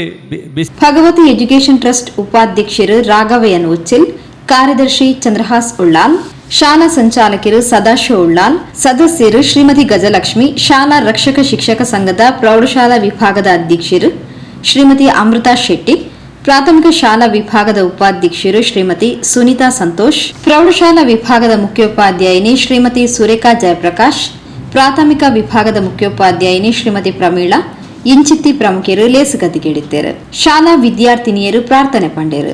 ಭಗವತಿ ಎಜುಕೇಷನ್ ಟ್ರಸ್ಟ್ ಉಪಾಧ್ಯಕ್ಷರು ರಾಘವಯ್ಯನ್ ಉಚ್ಚಿಲ್, ಕಾರ್ಯದರ್ಶಿ ಚಂದ್ರಹಾಸ್ ಉಳ್ಳಾಲ್, ಶಾಲಾ ಸಂಚಾಲಕರು ಸದಾಶಿವ ಉಳ್ಳಾಲ್, ಸದಸ್ಯರು ಶ್ರೀಮತಿ ಗಜಲಕ್ಷ್ಮಿ, ಶಾಲಾ ರಕ್ಷಕ ಶಿಕ್ಷಕ ಸಂಘದ ಪ್ರೌಢಶಾಲಾ ವಿಭಾಗದ ಅಧ್ಯಕ್ಷರು ಶ್ರೀಮತಿ ಅಮೃತಾ ಶೆಟ್ಟಿ, ಪ್ರಾಥಮಿಕ ಶಾಲಾ ವಿಭಾಗದ ಉಪಾಧ್ಯಕ್ಷರು ಶ್ರೀಮತಿ ಸುನೀತಾ ಸಂತೋಷ್, ಪ್ರೌಢಶಾಲಾ ವಿಭಾಗದ ಮುಖ್ಯೋಪಾಧ್ಯಾಯಿನಿ ಶ್ರೀಮತಿ ಸುರೇಖಾ ಜಯಪ್ರಕಾಶ್, ಪ್ರಾಥಮಿಕ ವಿಭಾಗದ ಮುಖ್ಯೋಪಾಧ್ಯಾಯಿನಿ ಶ್ರೀಮತಿ ಪ್ರಮೀಳಾ ಇಂಚಿತ್ತಿ ಪ್ರಮುಖರು ಲೇಸುಗತಿಗೆಡಿದ್ದರು. ಶಾಲಾ ವಿದ್ಯಾರ್ಥಿನಿಯರು ಪ್ರಾರ್ಥನೆ ಪಂಡರು.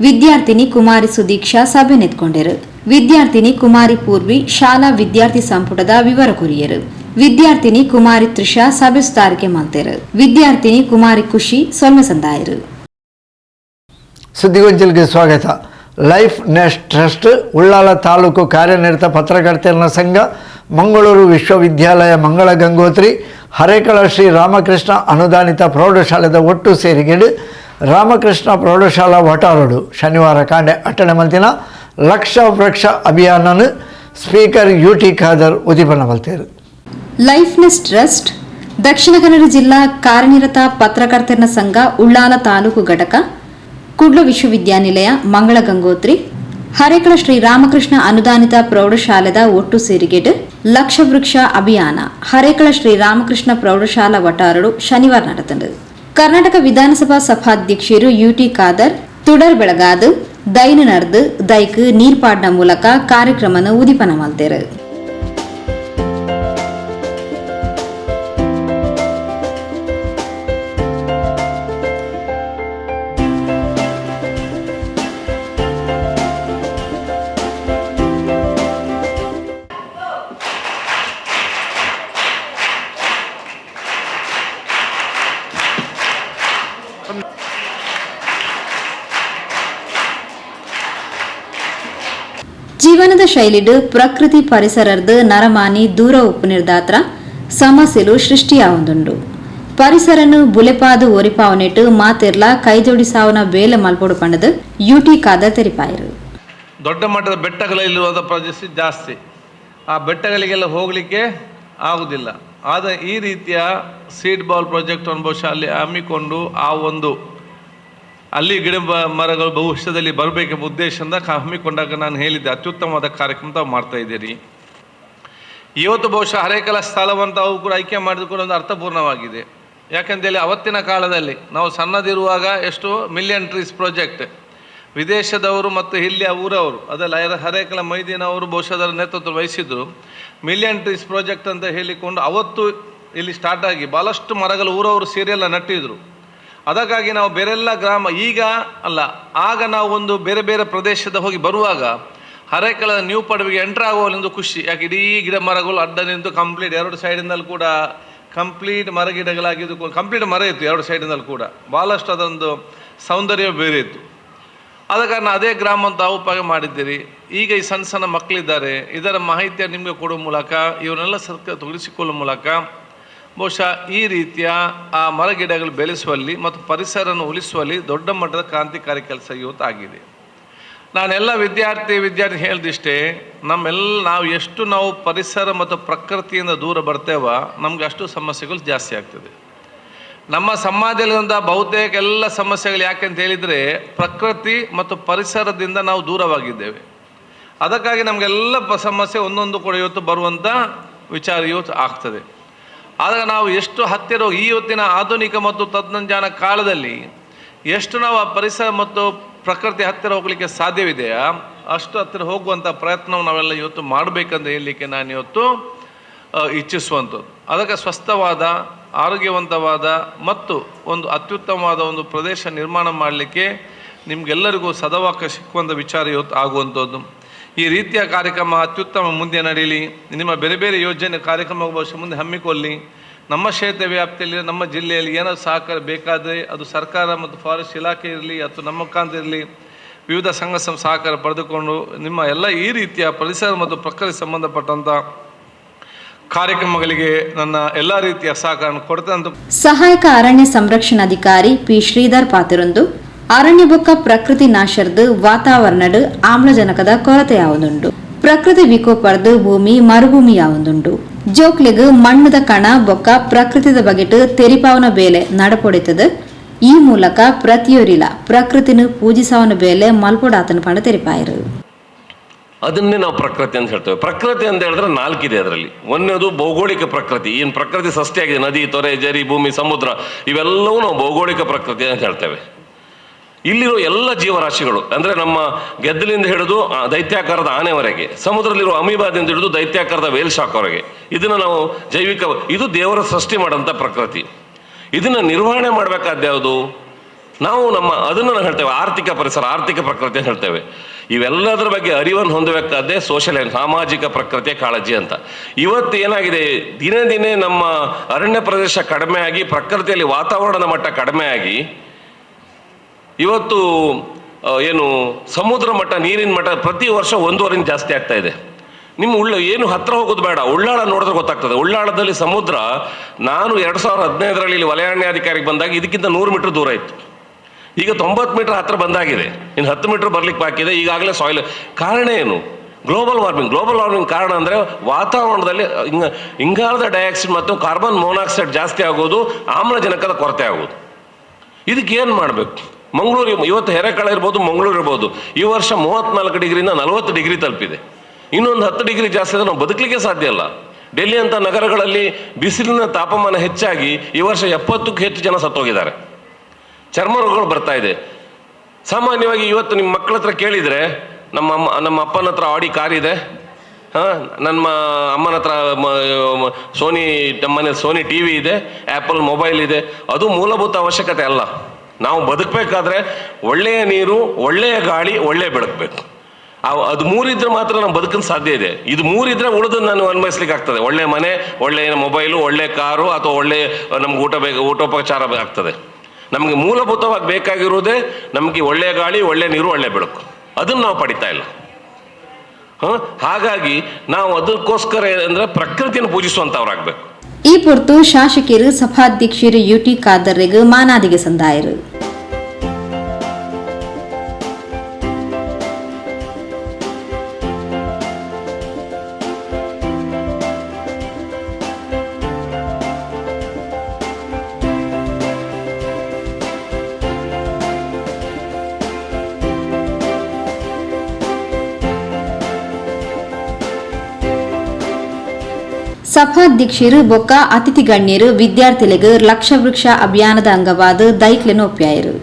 ವಿದ್ಯಾರ್ಥಿನಿ ಕುಮಾರಿ ಸುದೀಕ್ಷಾ ಸಭೆ ನೆತ್ಕೊಂಡರು. ವಿದ್ಯಾರ್ಥಿನಿ ಕುಮಾರಿ ಪೂರ್ವಿ ಶಾಲಾ ವಿದ್ಯಾರ್ಥಿ ಸಂಪುಟದ ವಿವರ ಕೊರಿಯರು. ವಿದ್ಯಾರ್ಥಿನಿ ಕುಮಾರಿ ತ್ರಿಷಾ ಸಭೆಸ್ತಾರಿಕೆ ಮಾಡ್ತಾರೆ. ವಿದ್ಯಾರ್ಥಿನಿ ಕುಮಾರಿ ಖುಷಿ ಸೊಲ್ಮೆ ಸಂದಾಯರು. ಸುದ್ದಿಗೊಂಚಲಿಗೆ ಸ್ವಾಗತ. Life next Trust Ullal taluk ಕಾರ್ಯನಿರತ ಪತ್ರಕರ್ತರ ಸಂಘ, ಮಂಗಳೂರು ವಿಶ್ವವಿದ್ಯಾಲಯ ಮಂಗಳ ಗಂಗೋತ್ರಿ, ಹರೇಕಳ ಶ್ರೀ ರಾಮಕೃಷ್ಣ ಅನುದಾನಿತ ಪ್ರೌಢಶಾಲೆದ ಒಟ್ಟು ಸೇರಿಗೆಡು ರಾಮಕೃಷ್ಣ ಪ್ರೌಢಶಾಲಾ ವಟಾರಡು ಶನಿವಾರ ಕಾಂಡೆ ಅಟ್ಟಣೆ ಮಲ್ತಿನ ಲಕ್ಷ ವೃಕ್ಷ ಅಭಿಯಾನನು ಸ್ಪೀಕರ್ UT ಖಾದರ್ ಉದ್ದೀಪನ ಮಲ್ತೇರು. Life next trust Dakshina Kannada ಜಿಲ್ಲಾ ಕಾರ್ಯನಿರತ ಪತ್ರಕರ್ತರ ಸಂಘ ಉಳ್ಳಾಲ ತಾಲೂಕು ಘಟಕ, ಕುಡ್ಲು ವಿಶ್ವವಿದ್ಯಾನಿಲಯ ಮಂಗಳ ಗಂಗೋತ್ರಿ, ಹರೇಕಳ ಶ್ರೀ ರಾಮಕೃಷ್ಣ ಅನುದಾನಿತ ಪ್ರೌಢಶಾಲೆದ ಒಟ್ಟು ಸೇರಿಗೆಡು ಲಕ್ಷ ವೃಕ್ಷ ಅಭಿಯಾನ ಹರೇಕಳ ಶ್ರೀ ರಾಮಕೃಷ್ಣ ಪ್ರೌಢಶಾಲಾ ವಟಾರಡು ಶನಿವಾರ ನಡೆತಂಡು. ಕರ್ನಾಟಕ ವಿಧಾನಸಭಾ ಸಭಾಧ್ಯಕ್ಷರು UT ಖಾದರ್ ತುಡರ್ ಬೆಳಗಾದು ದೈನ ನಡೆದು ದೈಕ್ ನೀರ್ಪಾಡ್ನ ಮೂಲಕ ಕಾರ್ಯಕ್ರಮನ ಉದ್ದೀಪನ ಮಾಡ್ತಾರೆ. ಜೀವನದ ಶೈಲಿಡು ಪ್ರಕೃತಿ ಪರಿಸರದ ನರಮಾನಿ ದೂರ ಉಪನಿರ್ದಾತ್ರ ಸಮಸ್ಯೆಲು ಸೃಷ್ಟಿಯಾವುದುಂಡು. ಪರಿಸರನು ಬುಲೆಪಾದು ಒರಿಪಾವನೆಟ್ಟು ಮಾತೆರ್ಲ ಕೈಜೋಡಿಸಾವನ ಬೇಲೆ ಮಲ್ಪೊಡು ಪಂಡದು UT ಖಾದರ್ ತೆರಿಪಾಯರು. ದೊಡ್ಡ ಮಟ್ಟದ ಬೆಟ್ಟಗಳಲ್ಲಿರುವಂಥ ಪ್ರದೇಶ ಜಾಸ್ತಿ, ಆ ಬೆಟ್ಟಗಳಿಗೆಲ್ಲ ಹೋಗಲಿಕ್ಕೆ ಆಗುವುದಿಲ್ಲ. ಆದರೆ ಈ ರೀತಿಯ ಸೀಡ್ ಬಾಲ್ ಪ್ರಾಜೆಕ್ಟ್ ಬಹುಶಃ ಅಲ್ಲಿ ಹಮ್ಮಿಕೊಂಡು ಆ ಒಂದು ಅಲ್ಲಿ ಗಿಡ ಮರಗಳು ಭವಿಷ್ಯದಲ್ಲಿ ಬರಬೇಕೆಂಬ ಉದ್ದೇಶದಿಂದ ಹಮ್ಮಿಕೊಂಡಾಗ ನಾನು ಹೇಳಿದ್ದೆ ಅತ್ಯುತ್ತಮವಾದ ಕಾರ್ಯಕ್ರಮ ತಾವು ಮಾಡ್ತಾ ಇದ್ದೀರಿ. ಇವತ್ತು ಬಹುಶಃ ಹರೇಕಲ ಸ್ಥಳವನ್ನು ತಾವು ಕೂಡ ಆಯ್ಕೆ ಮಾಡಿದ ಕೂಡ ಒಂದು ಅರ್ಥಪೂರ್ಣವಾಗಿದೆ. ಯಾಕೆಂದೇಳಿ ಅವತ್ತಿನ ಕಾಲದಲ್ಲಿ ನಾವು ಸಣ್ಣದಿರುವಾಗ ಎಷ್ಟು ಮಿಲಿಯನ್ ಟ್ರೀಸ್ ಪ್ರಾಜೆಕ್ಟ್ ವಿದೇಶದವರು ಮತ್ತು ಇಲ್ಲಿ ಊರವರು ಅದೆಲ್ಲ ಹರೇಕಲ ಮೈದಿನ ಅವರು ಬಹುಶಃ ಅದರ ನೇತೃತ್ವ ವಹಿಸಿದ್ರು. ಮಿಲಿಯನ್ ಟ್ರೀಸ್ ಪ್ರಾಜೆಕ್ಟ್ ಅಂತ ಹೇಳಿಕೊಂಡು ಅವತ್ತು ಇಲ್ಲಿ ಸ್ಟಾರ್ಟ್ ಆಗಿ ಭಾಳಷ್ಟು ಮರಗಳು ಊರವರು ಸೇರಿಯೆಲ್ಲ ನಟ್ಟಿದ್ರು. ಅದಕ್ಕಾಗಿ ನಾವು ಬೇರೆಲ್ಲ ಗ್ರಾಮ ಈಗ ಅಲ್ಲ, ಆಗ ನಾವು ಒಂದು ಬೇರೆ ಬೇರೆ ಪ್ರದೇಶದ ಹೋಗಿ ಬರುವಾಗ ಹರೇಕಲ ನ್ಯೂ ಪಡವಿಗೆ ಎಂಟ್ರ್ ಆಗುವಲ್ಲಿಂದು ಖುಷಿ. ಯಾಕೆ ಇಡೀ ಗಿಡ ಮರಗಳು ಅಡ್ಡ ನಿಂತು ಕಂಪ್ಲೀಟ್ ಎರಡು ಸೈಡಿನಲ್ಲಿ ಕೂಡ ಕಂಪ್ಲೀಟ್ ಮರ ಗಿಡಗಳಾಗಿದ್ದು ಕಂಪ್ಲೀಟ್ ಮರ ಇತ್ತು ಎರಡು ಸೈಡಿನಲ್ಲಿ ಕೂಡ, ಭಾಳಷ್ಟು ಅದೊಂದು ಸೌಂದರ್ಯ ಬೇರೆ ಇತ್ತು. ಆದ ಕಾರಣ ಅದೇ ಗ್ರಾಮ ಅಂತ ಉಪಯೋಗ ಮಾಡಿದ್ದೀರಿ. ಈಗ ಈ ಸಣ್ಣ ಸಣ್ಣ ಮಕ್ಕಳಿದ್ದಾರೆ, ಇದರ ಮಾಹಿತಿಯನ್ನು ನಿಮಗೆ ಕೊಡುವ ಮೂಲಕ ಇವನ್ನೆಲ್ಲ ಸರ್ಕಾರ ತೊಡಗಿಸಿಕೊಳ್ಳುವ ಮೂಲಕ ಬಹುಶಃ ಈ ರೀತಿಯ ಆ ಮರಗಿಡಗಳು ಬೆಳೆಸುವಲ್ಲಿ ಮತ್ತು ಪರಿಸರವನ್ನು ಉಳಿಸುವಲ್ಲಿ ದೊಡ್ಡ ಮಟ್ಟದ ಕ್ರಾಂತಿಕಾರಿ ಕೆಲಸ ಇವತ್ತು ಆಗಿದೆ. ನಾನೆಲ್ಲ ವಿದ್ಯಾರ್ಥಿ ಹೇಳಿದಿಷ್ಟೇ, ನಾವು ಎಷ್ಟು ಪರಿಸರ ಮತ್ತು ಪ್ರಕೃತಿಯಿಂದ ದೂರ ಬರ್ತೇವೋ ನಮಗೆ ಅಷ್ಟು ಸಮಸ್ಯೆಗಳು ಜಾಸ್ತಿ ಆಗ್ತದೆ. ನಮ್ಮ ಸಮಾಜದಲ್ಲಿರುವಂಥ ಬಹುತೇಕ ಎಲ್ಲ ಸಮಸ್ಯೆಗಳು ಯಾಕೆಂತ ಹೇಳಿದರೆ ಪ್ರಕೃತಿ ಮತ್ತು ಪರಿಸರದಿಂದ ನಾವು ದೂರವಾಗಿದ್ದೇವೆ. ಅದಕ್ಕಾಗಿ ನಮಗೆಲ್ಲ ಸಮಸ್ಯೆ ಒಂದೊಂದು ಕೂಡ ಇವತ್ತು ಬರುವಂಥ ವಿಚಾರ ಇವತ್ತು ಆಗ್ತದೆ. ಆದಾಗ ನಾವು ಎಷ್ಟು ಹತ್ತಿರ ಈ ಹೊತ್ತಿನ ಆಧುನಿಕ ಮತ್ತು ತಂತ್ರಜ್ಞಾನ ಕಾಲದಲ್ಲಿ ಎಷ್ಟು ನಾವು ಆ ಪರಿಸರ ಮತ್ತು ಪ್ರಕೃತಿ ಹತ್ತಿರ ಹೋಗಲಿಕ್ಕೆ ಸಾಧ್ಯವಿದೆಯಾ ಅಷ್ಟು ಹತ್ತಿರ ಹೋಗುವಂಥ ಪ್ರಯತ್ನವು ನಾವೆಲ್ಲ ಇವತ್ತು ಮಾಡಬೇಕಂತ ಹೇಳಲಿಕ್ಕೆ ನಾನು ಇವತ್ತು ಇಚ್ಛಿಸುವಂಥದ್ದು. ಅದಕ್ಕೆ ಸ್ವಸ್ಥವಾದ, ಆರೋಗ್ಯವಂತವಾದ ಮತ್ತು ಒಂದು ಅತ್ಯುತ್ತಮವಾದ ಒಂದು ಪ್ರದೇಶ ನಿರ್ಮಾಣ ಮಾಡಲಿಕ್ಕೆ ನಿಮಗೆಲ್ಲರಿಗೂ ಸದವಕಾಶ ಸಿಕ್ಕುವಂಥ ವಿಚಾರ ಇವತ್ತು ಆಗುವಂಥದ್ದು. ಈ ರೀತಿಯ ಕಾರ್ಯಕ್ರಮ ಅತ್ಯುತ್ತಮ ಮುಂದೆ ನಡೀಲಿ. ನಿಮ್ಮ ಬೇರೆ ಬೇರೆ ಯೋಜನೆ ಕಾರ್ಯಕ್ರಮ ಬಹುಶಃ ಮುಂದೆ ಹಮ್ಮಿಕೊಳ್ಳಿ. ನಮ್ಮ ಕ್ಷೇತ್ರ ವ್ಯಾಪ್ತಿಯಲ್ಲಿ ನಮ್ಮ ಜಿಲ್ಲೆಯಲ್ಲಿ ಏನಾದರೂ ಸಹಕಾರ ಬೇಕಾದರೆ ಅದು ಸರ್ಕಾರ ಮತ್ತು ಫಾರೆಸ್ಟ್ ಇಲಾಖೆ ಇರಲಿ ಅಥವಾ ನಮ್ಮ ಮುಖಾಂತರ ಇರಲಿ ವಿವಿಧ ಸಂಘ ಸಹಕಾರ ಪಡೆದುಕೊಂಡು ನಿಮ್ಮ ಎಲ್ಲ ಈ ರೀತಿಯ ಪರಿಸರ ಮತ್ತು ಪ್ರಕೃತಿ ಸಂಬಂಧಪಟ್ಟಂಥ ಕಾರ್ಯಕ್ರಮಗಳಿಗೆ ನನ್ನ ಎಲ್ಲ ರೀತಿಯ ಸಹಕಾರ ಕೊಡ್ತೇನೆ ಅಂತ ಸಹಾಯಕ ಅರಣ್ಯ ಸಂರಕ್ಷಣಾಧಿಕಾರಿ P. ಶ್ರೀಧರ್ ಪಾತಿರೊಂದು ಅರಣ್ಯ ಬೊಕ್ಕ ಪ್ರಕೃತಿ ನಾಶರ್ದು ವಾತಾವರಣಡ್ ಆಮ್ಲಜನಕದ ಕೊರತೆಯಾವುದುಂಡು. ಪ್ರಕೃತಿ ವಿಕೋಪರ್ದು ಭೂಮಿ ಮರುಭೂಮಿಯಾವುದುಂಡು. ಜೋಕ್ಲೆಗ್ ಮಣ್ಣದ ಕಣ ಬೊಕ್ಕ ಪ್ರಕೃತಿದ ಬಗೆಟ್ ತೆರಿಪಾವನ ಬೇಲೆ ನಡಪೊಡಿತದ. ಈ ಮೂಲಕ ಪ್ರತಿಯೊರಿಲ ಪ್ರಕೃತಿನ ಪೂಜಿಸಾವನ ಬೇಲೆ ಮಲ್ಪೊಡಾತನ ಪಂಡ ತೆರಿಪಾಯರು. ಅದನ್ನೇ ನಾವು ಪ್ರಕೃತಿ ಅಂತ ಹೇಳ್ತೇವೆ. ಪ್ರಕೃತಿ ಅಂತ ಹೇಳಿದ್ರೆ ನಾಲ್ಕಿದೆ ಅದರಲ್ಲಿ. ಒಂದನೇದು ಭೌಗೋಳಿಕ ಪ್ರಕೃತಿ. ಏನು ಪ್ರಕೃತಿ ಸೃಷ್ಟಿಯಾಗಿದೆ, ನದಿ, ತೊರೆ, ಜರಿ, ಭೂಮಿ, ಸಮುದ್ರ, ಇವೆಲ್ಲವೂ ನಾವು ಭೌಗೋಳಿಕ ಪ್ರಕೃತಿ ಅಂತ ಹೇಳ್ತೇವೆ. ಇಲ್ಲಿರೋ ಎಲ್ಲ ಜೀವರಾಶಿಗಳು ಅಂದರೆ ನಮ್ಮ ಗೆದ್ದಲಿಂದ ಹಿಡಿದು ದೈತ್ಯಾಕಾರದ ಆನೆವರೆಗೆ, ಸಮುದ್ರದಲ್ಲಿರುವ ಅಮೀಬಾದಿಂದ ಹಿಡಿದು ದೈತ್ಯಾಕಾರದ ವೇಲ್ ಶಾಖವರೆಗೆ, ಇದನ್ನು ನಾವು ಜೈವಿಕ, ಇದು ದೇವರ ಸೃಷ್ಟಿ ಮಾಡೋಂಥ ಪ್ರಕೃತಿ. ಇದನ್ನು ನಿರ್ವಹಣೆ ಮಾಡಬೇಕಾದ ಯಾವುದು ನಾವು ಅದನ್ನು ನಾವು ಹೇಳ್ತೇವೆ ಆರ್ಥಿಕ ಪರಿಸರ, ಆರ್ಥಿಕ ಪ್ರಕೃತಿ ಅಂತ ಹೇಳ್ತೇವೆ. ಇವೆಲ್ಲದರ ಬಗ್ಗೆ ಅರಿವನ್ನು ಹೊಂದಬೇಕಾದ್ದೇ ಸೋಷಿಯಲ್ ಸಾಮಾಜಿಕ ಪ್ರಕೃತಿಯ ಕಾಳಜಿ ಅಂತ. ಇವತ್ತು ಏನಾಗಿದೆ, ದಿನೇ ದಿನೇ ನಮ್ಮ ಅರಣ್ಯ ಪ್ರದೇಶ ಕಡಿಮೆ ಆಗಿ ಪ್ರಕೃತಿಯಲ್ಲಿ ವಾತಾವರಣದ ಮಟ್ಟ ಕಡಿಮೆ ಆಗಿ ಇವತ್ತು ಏನು ಸಮುದ್ರ ಮಟ್ಟ, ನೀರಿನ ಮಟ್ಟ ಪ್ರತಿ ವರ್ಷ 1.5 ಇಂಚ್ ಜಾಸ್ತಿ ಆಗ್ತಾ ಇದೆ. ನಿಮ್ಮ ಏನು ಹತ್ರ ಹೋಗೋದು ಬೇಡ, ಉಳ್ಳಾಳ ನೋಡಿದ್ರೆ ಗೊತ್ತಾಗ್ತದೆ. ಉಳ್ಳಾಳದಲ್ಲಿ ಸಮುದ್ರ ನಾನು 2015ರಲ್ಲಿ ಇಲ್ಲಿ ವಲಯಾರಣ್ಯಾಧಿಕಾರಿಗೆ ಬಂದಾಗ ಇದಕ್ಕಿಂತ 100 ಮೀಟರ್ ದೂರ ಇತ್ತು. ಈಗ 90 ಮೀಟರ್ ಹತ್ರ ಬಂದಾಗಿದೆ, ಇನ್ನು 10 ಮೀಟರ್ ಬರ್ಲಿಕ್ಕೆ ಬಾಕಿ ಇದೆ. ಈಗಾಗಲೇ ಸಾಯಿಲ್ ಕಾರಣ ಏನು? ಗ್ಲೋಬಲ್ ವಾರ್ಮಿಂಗ್ ಕಾರಣ ಅಂದರೆ ವಾತಾವರಣದಲ್ಲಿ ಇಂಗಾಲದ ಡೈಆಕ್ಸೈಡ್ ಮತ್ತು ಕಾರ್ಬನ್ ಮೊನಾಕ್ಸೈಡ್ ಜಾಸ್ತಿ ಆಗೋದು, ಆಮ್ಲಜನಕದ ಕೊರತೆ ಆಗೋದು. ಇದಕ್ಕೆ ಏನು ಮಾಡಬೇಕು? ಮಂಗಳೂರು ಇವತ್ತು ಹೆರೆಕಳ ಇರ್ಬೋದು, ಮಂಗಳೂರು ಇರ್ಬೋದು, ಈ ವರ್ಷ 34 ಡಿಗ್ರಿಯಿಂದ 40 ಡಿಗ್ರಿ ತಲುಪಿದೆ. ಇನ್ನೊಂದು 10 ಡಿಗ್ರಿ ಜಾಸ್ತಿ ಆದರೆ ನಾವು ಬದುಕಲಿಕ್ಕೆ ಸಾಧ್ಯ ಇಲ್ಲ. ಡೆಲ್ಲಿ ಅಂತ ನಗರಗಳಲ್ಲಿ ಬಿಸಿಲಿನ ತಾಪಮಾನ ಹೆಚ್ಚಾಗಿ ಈ ವರ್ಷ 70ಕ್ಕೂ ಹೆಚ್ಚು ಜನ ಸತ್ತೋಗಿದ್ದಾರೆ. ಚರ್ಮ ರೋಗಗಳು ಬರ್ತಾ ಇದೆ. ಸಾಮಾನ್ಯವಾಗಿ ಇವತ್ತು ನಿಮ್ಮ ಮಕ್ಕಳ ಹತ್ರ ಕೇಳಿದರೆ, ನಮ್ಮ ಅಪ್ಪನ ಹತ್ರ ಆಡಿ ಕಾರ್ ಇದೆ, ನನ್ನ ಅಮ್ಮನ ಹತ್ರ ನಮ್ಮನೆ ಸೋನಿ ಟಿ ವಿ ಇದೆ, ಆ್ಯಪಲ್ ಮೊಬೈಲ್ ಇದೆ. ಅದು ಮೂಲಭೂತ ಅವಶ್ಯಕತೆ ಅಲ್ಲ. ನಾವು ಬದುಕಬೇಕಾದ್ರೆ ಒಳ್ಳೆಯ ನೀರು, ಒಳ್ಳೆಯ ಗಾಳಿ, ಒಳ್ಳೆಯ ಬೆಳಕಬೇಕು. ಅದು 3 ಇದ್ರೆ ಮಾತ್ರ ನಾವು ಬದುಕಲು ಸಾಧ್ಯ ಇದೆ. ಇದು 3 ಇದ್ರೆ ಉಳಿದನ್ನು ನಾನು ಅನ್ವಯಿಸ್ಲಿಕ್ಕೆ ಆಗ್ತದೆ. ಒಳ್ಳೆಯ ಮನೆ, ಒಳ್ಳೆಯ ಮೊಬೈಲು, ಒಳ್ಳೆಯ ಕಾರು, ಅಥವಾ ಒಳ್ಳೆಯ ನಮ್ಗೆ ಊಟೋಪಚಾರ ಆಗ್ತದೆ. ನಮಗೆ ಮೂಲಭೂತವಾಗಿ ಬೇಕಾಗಿರುವುದೇ ನಮಗೆ ಒಳ್ಳೆಯ ಗಾಳಿ, ಒಳ್ಳೆಯ ನೀರು, ಒಳ್ಳೆಯ ಬೆಳಕು. ಅದನ್ನು ನಾವು ಪಡಿತಾ ಇಲ್ಲ. ಹಾಗಾಗಿ ನಾವು ಅದಕ್ಕೋಸ್ಕರ ಅಂದರೆ ಪ್ರಕೃತಿಯನ್ನು ಪೂಜಿಸುವಂಥವ್ರಾಗಬೇಕು. ಈ ಪೊರ್ತು ಶಾಸಕರು ಸಭಾಧ್ಯಕ್ಷರು ಯುಟಿ ಖಾದರ್ರಿಗೆ ಮಾನಾದಿಗೆ ಸಂದಾಯರು. ಸಭಾಧ್ಯಕ್ಷರು ಬೊಕ್ಕ ಅತಿಥಿ ಗಣ್ಯರು ವಿದ್ಯಾರ್ಥಿಗಳಿಗೆ ಲಕ್ಷ ವೃಕ್ಷ ಅಭಿಯಾನದ ಅಂಗವಾದ ದೈಕ್ಲೆನ ಒಪ್ಪ್ಯಾಯರು.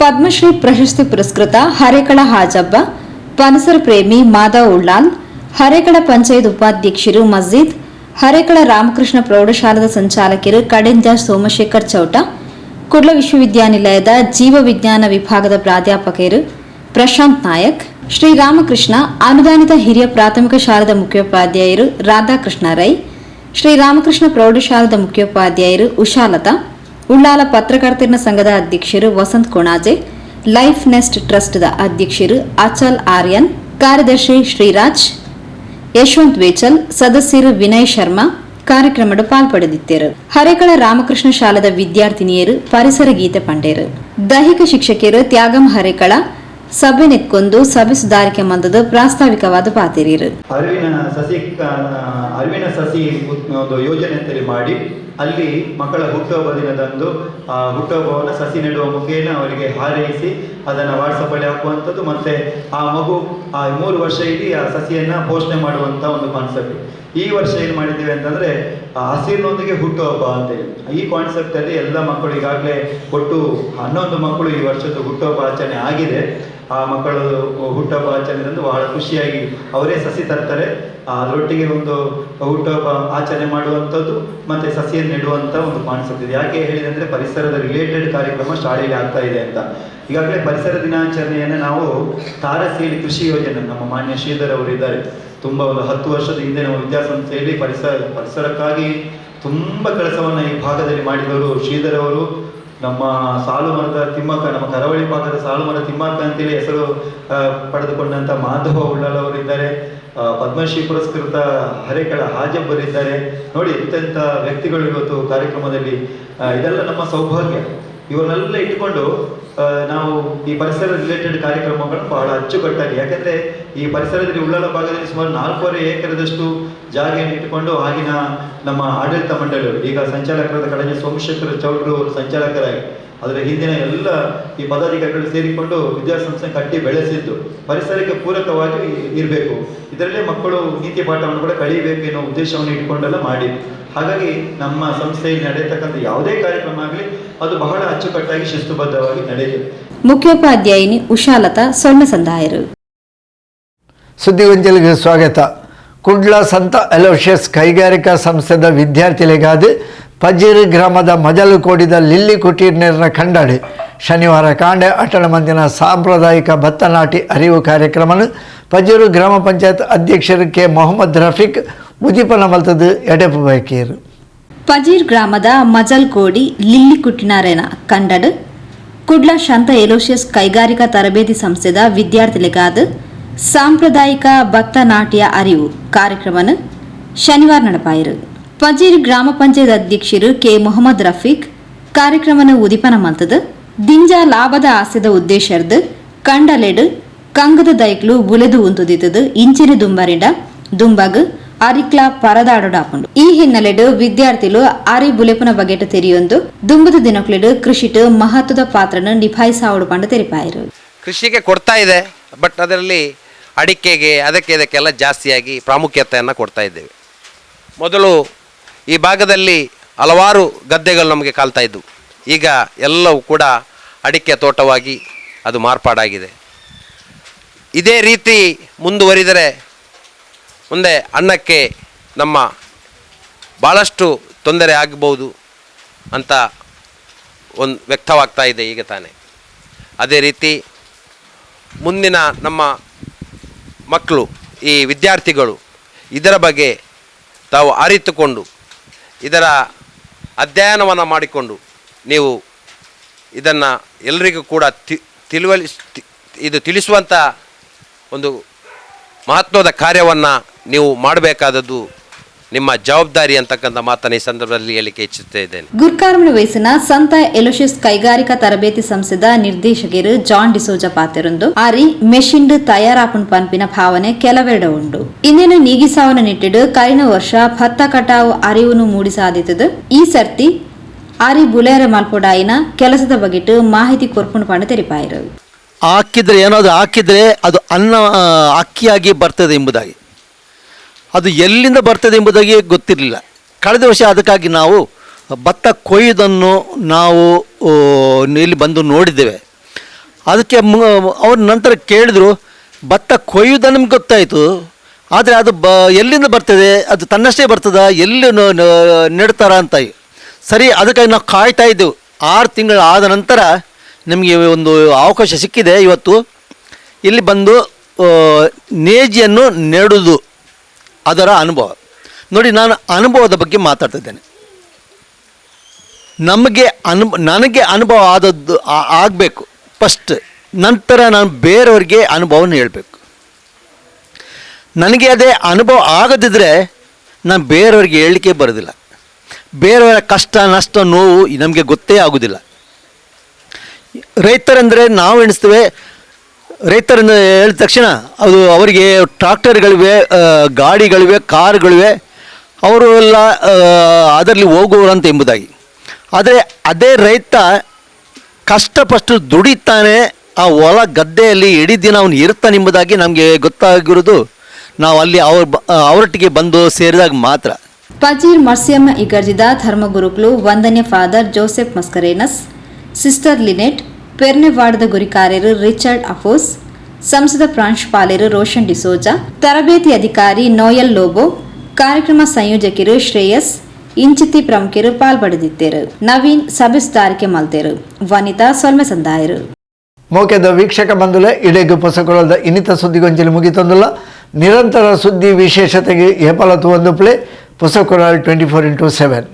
ಪದ್ಮಶ್ರೀ ಪ್ರಶಸ್ತಿ ಪುರಸ್ಕೃತ ಹರೇಕಳ ಹಾಜಬ್ಬ, ಪರಿಸರ ಪ್ರೇಮಿ ಮಾಧವ್ ಉಳ್ಳಾಲ್, ಹರೇಕಳ ಪಂಚಾಯತ್ ಉಪಾಧ್ಯಕ್ಷರು ಮಸ್ಜಿದ್, ಹರೇಕಳ ರಾಮಕೃಷ್ಣ ಪ್ರೌಢಶಾಲದ ಸಂಚಾಲಕರು ಕಡೆಂಜ ಸೋಮಶೇಖರ್ ಚೌಟ, ಕುಡ್ಲ ವಿಶ್ವವಿದ್ಯಾನಿಲಯದ ಜೀವ ವಿಜ್ಞಾನ ವಿಭಾಗದ ಪ್ರಾಧ್ಯಾಪಕರು ಪ್ರಶಾಂತ್ ನಾಯಕ್, ಶ್ರೀರಾಮಕೃಷ್ಣ ಅನುದಾನಿತ ಹಿರಿಯ ಪ್ರಾಥಮಿಕ ಶಾಲದ ಮುಖ್ಯೋಪಾಧ್ಯಾಯರು ರಾಧಾಕೃಷ್ಣ ರೈ, ಶ್ರೀರಾಮಕೃಷ್ಣ ಪ್ರೌಢಶಾಲದ ಮುಖ್ಯೋಪಾಧ್ಯಾಯರು ಉಷಾಲತಾ, ಉಳ್ಳಾಲ ಪತ್ರಕರ್ತರ ಸಂಘದ ಅಧ್ಯಕ್ಷರು ವಸಂತ್ ಕೊಣಾಜೆ, ಲೈಫ್ ನೆಸ್ಟ್ ಟ್ರಸ್ಟ್ದ ಅಧ್ಯಕ್ಷರು ಅಚಲ್ ಆರ್ಯನ್, ಕಾರ್ಯದರ್ಶಿ ಶ್ರೀರಾಜ್, ಯಶವಂತ್ ವೇಚಲ್, ಸದಸ್ಯರು ವಿನಯ್ ಶರ್ಮಾ ಕಾರ್ಯಕ್ರಮದ ಪಾಲ್ಪಡೆದಿದ್ದರು. ಹರೇಕಳ ರಾಮಕೃಷ್ಣ ಶಾಲದ ವಿದ್ಯಾರ್ಥಿನಿಯರು ಪರಿಸರ ಗೀತೆ ಪಂಡೇರು. ದೈಹಿಕ ಶಿಕ್ಷಕರು ತ್ಯಾಗಂ ಹರೇಕಳ ಸಭೆ ನೆಕ್ಕೊಂದು ಸಭೆ ಸುಧಾರಿಕೆ ಮಂದದ ಪ್ರಾಸ್ತಾವಿಕವಾದ ಪಾತಿರಿರು. ಅರಿವಿನ ಸಸಿ ಒಂದು ಯೋಜನೆ ಅಂತೇಳಿ ಮಾಡಿ ಅಲ್ಲಿ ಮಕ್ಕಳ ಹುಟ್ಟುಹಬ್ಬ ದಿನದಂದು ಹುಟ್ಟುಹಬ್ಬವನ್ನು ಸಸಿ ನೆಡುವ ಮುಖೇನ ಅವರಿಗೆ ಹಾರೈಸಿ ಅದನ್ನು ವಾಟ್ಸಪ್ಪಲ್ಲಿ ಹಾಕುವಂಥದ್ದು, ಮತ್ತು ಆ ಮಗು 3 ವರ್ಷ ಇಡೀ ಆ ಸಸಿಯನ್ನು ಪೋಷಣೆ ಮಾಡುವಂಥ ಒಂದು ಕಾನ್ಸೆಪ್ಟ್. ಈ ವರ್ಷ ಏನು ಮಾಡಿದ್ದೇವೆ ಅಂತಂದರೆ ಹಸಿರಿನೊಂದಿಗೆ ಹುಟ್ಟುಹಬ್ಬ ಅಂತೇಳಿ ಈ ಕಾನ್ಸೆಪ್ಟಲ್ಲಿ ಎಲ್ಲ ಮಕ್ಕಳು ಈಗಾಗಲೇ ಒಟ್ಟು 11 ಮಕ್ಕಳು ಈ ವರ್ಷದ ಹುಟ್ಟುಹಬ್ಬ ಆಚರಣೆ ಆಗಿದೆ. ಆ ಮಕ್ಕಳು ಹುಟ್ಟುಹಬ್ಬ ಆಚರಣೆದಂದು ಬಹಳ ಖುಷಿಯಾಗಿ ಅವರೇ ಸಸಿ ತರ್ತಾರೆ, ಅದರೊಟ್ಟಿಗೆ ಒಂದು ಹುಟ್ಟುಹಬ್ಬ ಆಚರಣೆ ಮಾಡುವಂಥದ್ದು ಮತ್ತು ಸಸಿಯನ್ನು ನೆಡುವಂಥ ಒಂದು ಕಾನ್ಸೆಪ್ಟ್ ಇದೆ. ಯಾಕೆ ಹೇಳಿದೆ ಅಂದರೆ ಪರಿಸರದ ರಿಲೇಟೆಡ್ ಕಾರ್ಯಕ್ರಮ ಶಾಲೆಯಲ್ಲಿ ಆಗ್ತಾ ಇದೆ ಅಂತ. ಈಗಾಗಲೇ ಪರಿಸರ ದಿನಾಚರಣೆಯನ್ನು ನಾವು ತಾರಸಿಯಲ್ಲಿ ಕೃಷಿ ಯೋಜನೆ ನಮ್ಮ ಮಾನ್ಯ ಶ್ರೀಧರ್ ಅವರು ಇದ್ದಾರೆ, ತುಂಬ ಒಂದು 10 ವರ್ಷದ ಹಿಂದೆ ನಮ್ಮ ವಿದ್ಯಾಸಂಸ್ಥೆಯಲ್ಲಿ ಪರಿಸರಕ್ಕಾಗಿ ತುಂಬ ಕೆಲಸವನ್ನು ಈ ಭಾಗದಲ್ಲಿ ಮಾಡಿದವರು ಶ್ರೀಧರ್ ಅವರು. ನಮ್ಮ ಸಾಲು ಮರದ ತಿಮ್ಮಕ್ಕ, ನಮ್ಮ ಕರಾವಳಿ ಭಾಗದ ಸಾಲು ಮರದ ತಿಮ್ಮಕ್ಕ ಅಂತೇಳಿ ಹೆಸರು ಪಡೆದುಕೊಂಡಂಥ ಮಾಧವ ಉಳ್ಳಾಲ್ ಅವರಿದ್ದಾರೆ, ಪದ್ಮಶ್ರೀ ಪುರಸ್ಕೃತ ಹರೇಕಳ ಹಾಜಬ್ಬರಿದ್ದಾರೆ. ನೋಡಿ ಇಂಥ ವ್ಯಕ್ತಿಗಳು ಇವತ್ತು ಕಾರ್ಯಕ್ರಮದಲ್ಲಿ, ಇದೆಲ್ಲ ನಮ್ಮ ಸೌಭಾಗ್ಯ. ಇವನ್ನೆಲ್ಲ ಇಟ್ಟುಕೊಂಡು ನಾವು ಈ ಪರಿಸರ ರಿಲೇಟೆಡ್ ಕಾರ್ಯಕ್ರಮಗಳನ್ನು ಬಹಳ ಅಚ್ಚುಕಟ್ಟಾಗಿ, ಯಾಕಂದರೆ ಈ ಪರಿಸರದಲ್ಲಿ ಉಳ್ಳಾಲ ಭಾಗದಲ್ಲಿ ಸುಮಾರು 4.5 ಎಕರೆದಷ್ಟು ಜಾಗೆಯನ್ನು ಇಟ್ಟುಕೊಂಡು ಆಗಿನ ನಮ್ಮ ಆಡಳಿತ ಮಂಡಳಿಯವರು, ಈಗ ಸಂಚಾಲಕರಾದ ಕಡೆಯ ಸೋಮಶೇಖರ ಚೌಡ್ರು ಅವರು ಸಂಚಾಲಕರಾಗಿ ಅದರ ಹಿಂದಿನ ಎಲ್ಲ ಈ ಪದಾಧಿಕಾರಿಗಳು ಸೇರಿಕೊಂಡು ವಿದ್ಯಾಸಂಸ್ಥೆ ಕಟ್ಟಿ ಬೆಳೆಸಿದ್ದು ಪರಿಸರಕ್ಕೆ ಪೂರಕವಾಗಿ ಇರಬೇಕು, ಇದರಲ್ಲೇ ಮಕ್ಕಳು ನೀತಿ ಪಾಠವನ್ನು ಕೂಡ ಕಲಿಯಬೇಕು ಎನ್ನುವ ಉದ್ದೇಶವನ್ನು ಇಟ್ಕೊಂಡೆಲ್ಲ ಮಾಡಿದ್ದು. ಹಾಗಾಗಿ ನಮ್ಮ ಸಂಸ್ಥೆಯಲ್ಲಿ ನಡೆಯತಕ್ಕಂಥ ಯಾವುದೇ ಕಾರ್ಯಕ್ರಮ ಆಗಲಿ ಅದು ಬಹಳ ಅಚ್ಚುಕಟ್ಟಾಗಿ ಶಿಸ್ತುಬದ್ಧವಾಗಿ ನಡೆಯುತ್ತದೆ. ಮುಖ್ಯೋಪಾಧ್ಯಾಯಿನಿ ಉಷಾಲತಾ ಸೊಣ್ಣಸಂದಾಯರು. ಸುದ್ದಿಗೊಂಚಲಿಗೆ ಸ್ವಾಗತ. ಕುಡ್ಲ ಸಂತ ಅಲೋಷಿಯಸ್ ಕೈಗಾರಿಕಾ ಸಂಸ್ಥೆದ ವಿದ್ಯಾರ್ಥಿಗಳಿಗಾದ ಪಜೀರು ಗ್ರಾಮದ ಮಜಲು ಕೋಡಿದ ಲಿಲ್ಲಿ ಕುಟೀರ್ನೇರನ ಕಂಡಾಡಿ ಶನಿವಾರ ಕಾಂಡೆ ಅಟಳ ಮಂದಿನ ಸಾಂಪ್ರದಾಯಿಕ ಭತ್ತ ನಾಟಿ ಅರಿವು ಕಾರ್ಯಕ್ರಮನ ಪಜೀರು ಗ್ರಾಮ ಪಂಚಾಯತ್ ಅಧ್ಯಕ್ಷರು ಕೆ ಮೊಹಮ್ಮದ್ ರಫೀಕ್ ಉದೀಪನ ಮಲ್ತದು ಎಡೆಪು ಬೈಕೇರು. ಪಜೀರ್ ಗ್ರಾಮದ ಮಜಲ್ ಕೋಡಿ ಲಿಲ್ಲಿ ಕುಟಿನಾರೇನ ಕಂಡಡ್ ಕುಡ್ಲ ಶಾಂತ ಎಲೋಷಿಯಸ್ ಕೈಗಾರಿಕಾ ತರಬೇತಿ ಸಂಸ್ಥೆದ ವಿದ್ಯಾರ್ಥಿಗಳಿಗಾದ ಸಾಂಪ್ರದಾಯಿಕ ಭತ್ತ ನಾಟಿಯ ಅರಿವು ಕಾರ್ಯಕ್ರಮನ ಶನಿವಾರ ನಡಪಾಯಿರು. ಪಜೀರ್ ಗ್ರಾಮ ಪಂಚಾಯತ್ ಅಧ್ಯಕ್ಷರು ಕೆ ಮೊಹಮ್ಮದ್ ರಫೀಕ್ ಕಾರ್ಯಕ್ರಮನ ಉದಿಪನ ಮಂತದ ದಿಂಜ ಲಾಭದ ಆಸೆದ ಉದ್ದೇಶರ್ದ ಕಂಡಲೆಡ್ ಕಂಗದ ದೈಕ್ಲು ಬುಲೆದು ಉಂತುದಿತದ ಇಂಚಿನ ದುಂಬರಿಡ ದುಂಬಗ್ ಅರಿಕ್ಲಾ ಪರದಾಡಾಪುಂಡು. ಈ ಹಿನ್ನೆಲೆಡ್ ವಿದ್ಯಾರ್ಥಿಗಳು ಅರಿ ಬುಲೆಪನ ಬಗೆಟ್ ತೆರೆಯೊಂದು ದುಂಬದ ದಿನಕ್ಲೆಡ್ ಕೃಷಿಟ್ ಮಹತ್ವದ ಪಾತ್ರನ ನಿಭಾಯಿಸಾವಡು ಪಂಡು ತೆರಿಪಾಯಿರು. ಕೃಷಿಗೆ ಕೊಡ್ತಾ ಇದೆ, ಬಟ್ ಅದರಲ್ಲಿ ಅಡಿಕೆಗೆ ಅದಕ್ಕೆ ಇದಕ್ಕೆಲ್ಲ ಜಾಸ್ತಿಯಾಗಿ ಪ್ರಾಮುಖ್ಯತೆಯನ್ನು ಕೊಡ್ತಾ ಇದ್ದೇವೆ. ಮೊದಲು ಈ ಭಾಗದಲ್ಲಿ ಹಲವಾರು ಗದ್ದೆಗಳು ನಮಗೆ ಕಾಲ್ತಾ ಇದ್ದವು. ಈಗ ಎಲ್ಲವೂ ಕೂಡ ಅಡಿಕೆ ತೋಟವಾಗಿ ಅದು ಮಾರ್ಪಾಡಾಗಿದೆ. ಇದೇ ರೀತಿ ಮುಂದುವರಿದರೆ ಮುಂದೆ ಅನ್ನಕ್ಕೆ ನಮ್ಮ ಭಾಳಷ್ಟು ತೊಂದರೆ ಆಗಬಹುದು ಅಂತ ಒಂದು ವ್ಯಕ್ತವಾಗ್ತಾ ಇದೆ ಈಗ ತಾನೇ. ಅದೇ ರೀತಿ ಮುಂದಿನ ನಮ್ಮ ಮಕ್ಕಳು, ಈ ವಿದ್ಯಾರ್ಥಿಗಳು ಇದರ ಬಗ್ಗೆ ತಾವು ಅರಿತುಕೊಂಡು ಇದರ ಅಧ್ಯಯನವನ್ನು ಮಾಡಿಕೊಂಡು ನೀವು ಇದನ್ನು ಎಲ್ಲರಿಗೂ ಕೂಡ ತಿಳಿಸುವಂಥ ಒಂದು ಮಹತ್ವದ ಕಾರ್ಯವನ್ನು ನೀವು ಮಾಡಬೇಕಾದದ್ದು ನಿಮ್ಮ ಜವಾಬ್ದಾರಿ ಅಂತಕ್ಕಂಥ ಮಾತನ್ನು ಈ ಸಂದರ್ಭದಲ್ಲಿ ಹೇಳಿಕೆ ಇಚ್ಛಿಸ್ತಾ ಇದ್ದೇನೆ. ಗುರ್ಕಾರ್ಮಿನ ವಯಸ್ಸಿನ ಸಂತ ಎಲೋಷಿಯಸ್ ಕೈಗಾರಿಕಾ ತರಬೇತಿ ಸಂಸ್ಥೆದ ನಿರ್ದೇಶಕರು ಜಾನ್ ಡಿಸೋಜ ಪಾತೆರೊಂದು ಆರಿ ಮೆಷಿನ್ ತಯಾರಾಪುಣ್ ಪನ್ಪಿನ ಭಾವನೆ ಕೆಲವೆರಡ ಉಂಡು. ಇಂದಿನ ನೀಗಿಸಾವನ ನಿಟ್ಟಿಡು ಕರಿನ ವರ್ಷ ಭತ್ತ ಕಟಾವು ಅರಿವನ್ನು ಮೂಡಿಸಾದಿತದು. ಈ ಸರ್ತಿ ಆರಿ ಬುಲೇರ ಮಲ್ಪೊಡಾಯಿನ ಕೆಲಸದ ಬಗೆಟ್ ಮಾಹಿತಿ ಕೊರ್ಪುಣ್ ಪಂಡು ತೆರಿಪಾಯಿರು. ಹಾಕಿದರೆ ಏನಾದರೂ ಹಾಕಿದರೆ ಅದು ಅನ್ನ ಅಕ್ಕಿಯಾಗಿ ಬರ್ತದೆ ಎಂಬುದಾಗಿ, ಅದು ಎಲ್ಲಿಂದ ಬರ್ತದೆ ಎಂಬುದಾಗಿ ಗೊತ್ತಿರಲಿಲ್ಲ. ಕಳೆದ ವರ್ಷ ಅದಕ್ಕಾಗಿ ನಾವು ಭತ್ತ ಕೊಯ್ಯುವುದನ್ನು ನಾವು ಇಲ್ಲಿ ಬಂದು ನೋಡಿದ್ದೇವೆ. ಅದಕ್ಕೆ ಅವ್ರ ನಂತರ ಕೇಳಿದ್ರು, ಭತ್ತ ಕೊಯ್ಯುವುದನ್ನು ನಮ್ಗೆ ಗೊತ್ತಾಯಿತು, ಆದರೆ ಅದು ಎಲ್ಲಿಂದ ಬರ್ತದೆ, ಅದು ತನ್ನಷ್ಟೇ ಬರ್ತದ, ಎಲ್ಲಿ ನೆಡ್ತಾರ ಅಂತ. ಸರಿ, ಅದಕ್ಕಾಗಿ ನಾವು ಕಾಯ್ತಾ ಇದ್ದೆವು. 6 ತಿಂಗಳು ಆದ ನಂತರ ನಮಗೆ ಒಂದು ಅವಕಾಶ ಸಿಕ್ಕಿದೆ. ಇವತ್ತು ಇಲ್ಲಿ ಬಂದು ನೇಜಿಯನ್ನು ನೆಡುವುದು ಅದರ ಅನುಭವ ನೋಡಿ. ನಾನು ಅನುಭವದ ಬಗ್ಗೆ ಮಾತಾಡ್ತಿದ್ದೇನೆ. ನನಗೆ ಅನುಭವ ಆದದ್ದು ಆಗಬೇಕು ಫಸ್ಟ್, ನಂತರ ನಾನು ಬೇರೆಯವ್ರಿಗೆ ಅನುಭವನ ಹೇಳಬೇಕು. ನನಗೆ ಅದೇ ಅನುಭವ ಆಗದಿದ್ದರೆ ನಾನು ಬೇರೆಯವ್ರಿಗೆ ಹೇಳಲಿಕ್ಕೆ ಬರೋದಿಲ್ಲ. ಬೇರೆಯವರ ಕಷ್ಟ ನಷ್ಟ ನೋವು ನಮಗೆ ಗೊತ್ತೇ ಆಗೋದಿಲ್ಲ. ರೈತರೆಂದರೆ ನಾವು ಎಣಿಸ್ತೇವೆ, ರೈತರನ್ನು ಹೇಳಿದ ತಕ್ಷಣ ಅದು ಅವರಿಗೆ ಟ್ರಾಕ್ಟರ್ಗಳಿವೆ, ಗಾಡಿಗಳಿವೆ, ಕಾರುಗಳಿವೆ, ಅವರು ಎಲ್ಲ ಅದರಲ್ಲಿ ಹೋಗುವರಂತ ಎಂಬುದಾಗಿ. ಆದರೆ ಅದೇ ರೈತ ಕಷ್ಟಪಟ್ಟು ದುಡಿತಾನೆ, ಆ ಹೊಲ ಗದ್ದೆಯಲ್ಲಿ ಇಡೀ ದಿನ ಅವನು ಇರ್ತಾನೆ ಎಂಬುದಾಗಿ ನಮಗೆ ಗೊತ್ತಾಗಿರೋದು ನಾವು ಅಲ್ಲಿ ಅವರೊಟ್ಟಿಗೆ ಬಂದು ಸೇರಿದಾಗ ಮಾತ್ರ. ಪಜೀರ್ ಮರ್ಸಿಯಮ್ಮ ಇಗರ್ಜಿದ ಧರ್ಮಗುರುಗಳು ವಂದನ್ಯ ಫಾದರ್ ಜೋಸೆಫ್ ಮಸ್ಕರೇನಸ್, ಸಿಸ್ಟರ್ ಲಿನೆಟ್, ಪೆರ್ನೆವಾಡದ ಗುರಿಕಾರ್ಯರು ರಿಚರ್ಡ್ ಅಫೋಸ್, ಸಂಸದ ಪ್ರಾಂಶುಪಾಲರು ರೋಷನ್ ಡಿಸೋಜಾ, ತರಬೇತಿ ಅಧಿಕಾರಿ ನೋಯಲ್ ಲೋಬೋ, ಕಾರ್ಯಕ್ರಮ ಸಂಯೋಜಕರು ಶ್ರೇಯಸ್, ಇಂಚಿತಿ ಪ್ರಮುಖರು ಪಾಲ್ಪಡೆದಿದ್ದರು. ನವೀನ್ ಸಭೆಸ್ದಾರಿಕೆ ಮಲ್ತೆರು, ವನಿತಾ ಸೊಲ್ಮೆ ಸಂದಾಯರು. ಮೋಕೆದ ವೀಕ್ಷಕ ಬಂಧುಲೆ ಇಡೆಗು ಪೊಸಕೊಳದ ಇನ್ನಿತ ಸುದ್ದಿಗೊಂಚಲು ಮುಗಿತೊಂದುಲ್ಲ. ನಿರಂತರ ಸುದ್ದಿ ವಿಶೇಷತೆಗೆ ಏಪಲತ್ತು ಒಂದು ಪ್ಲೇ ಪೊಸಕೊಳಲ್ 24x7.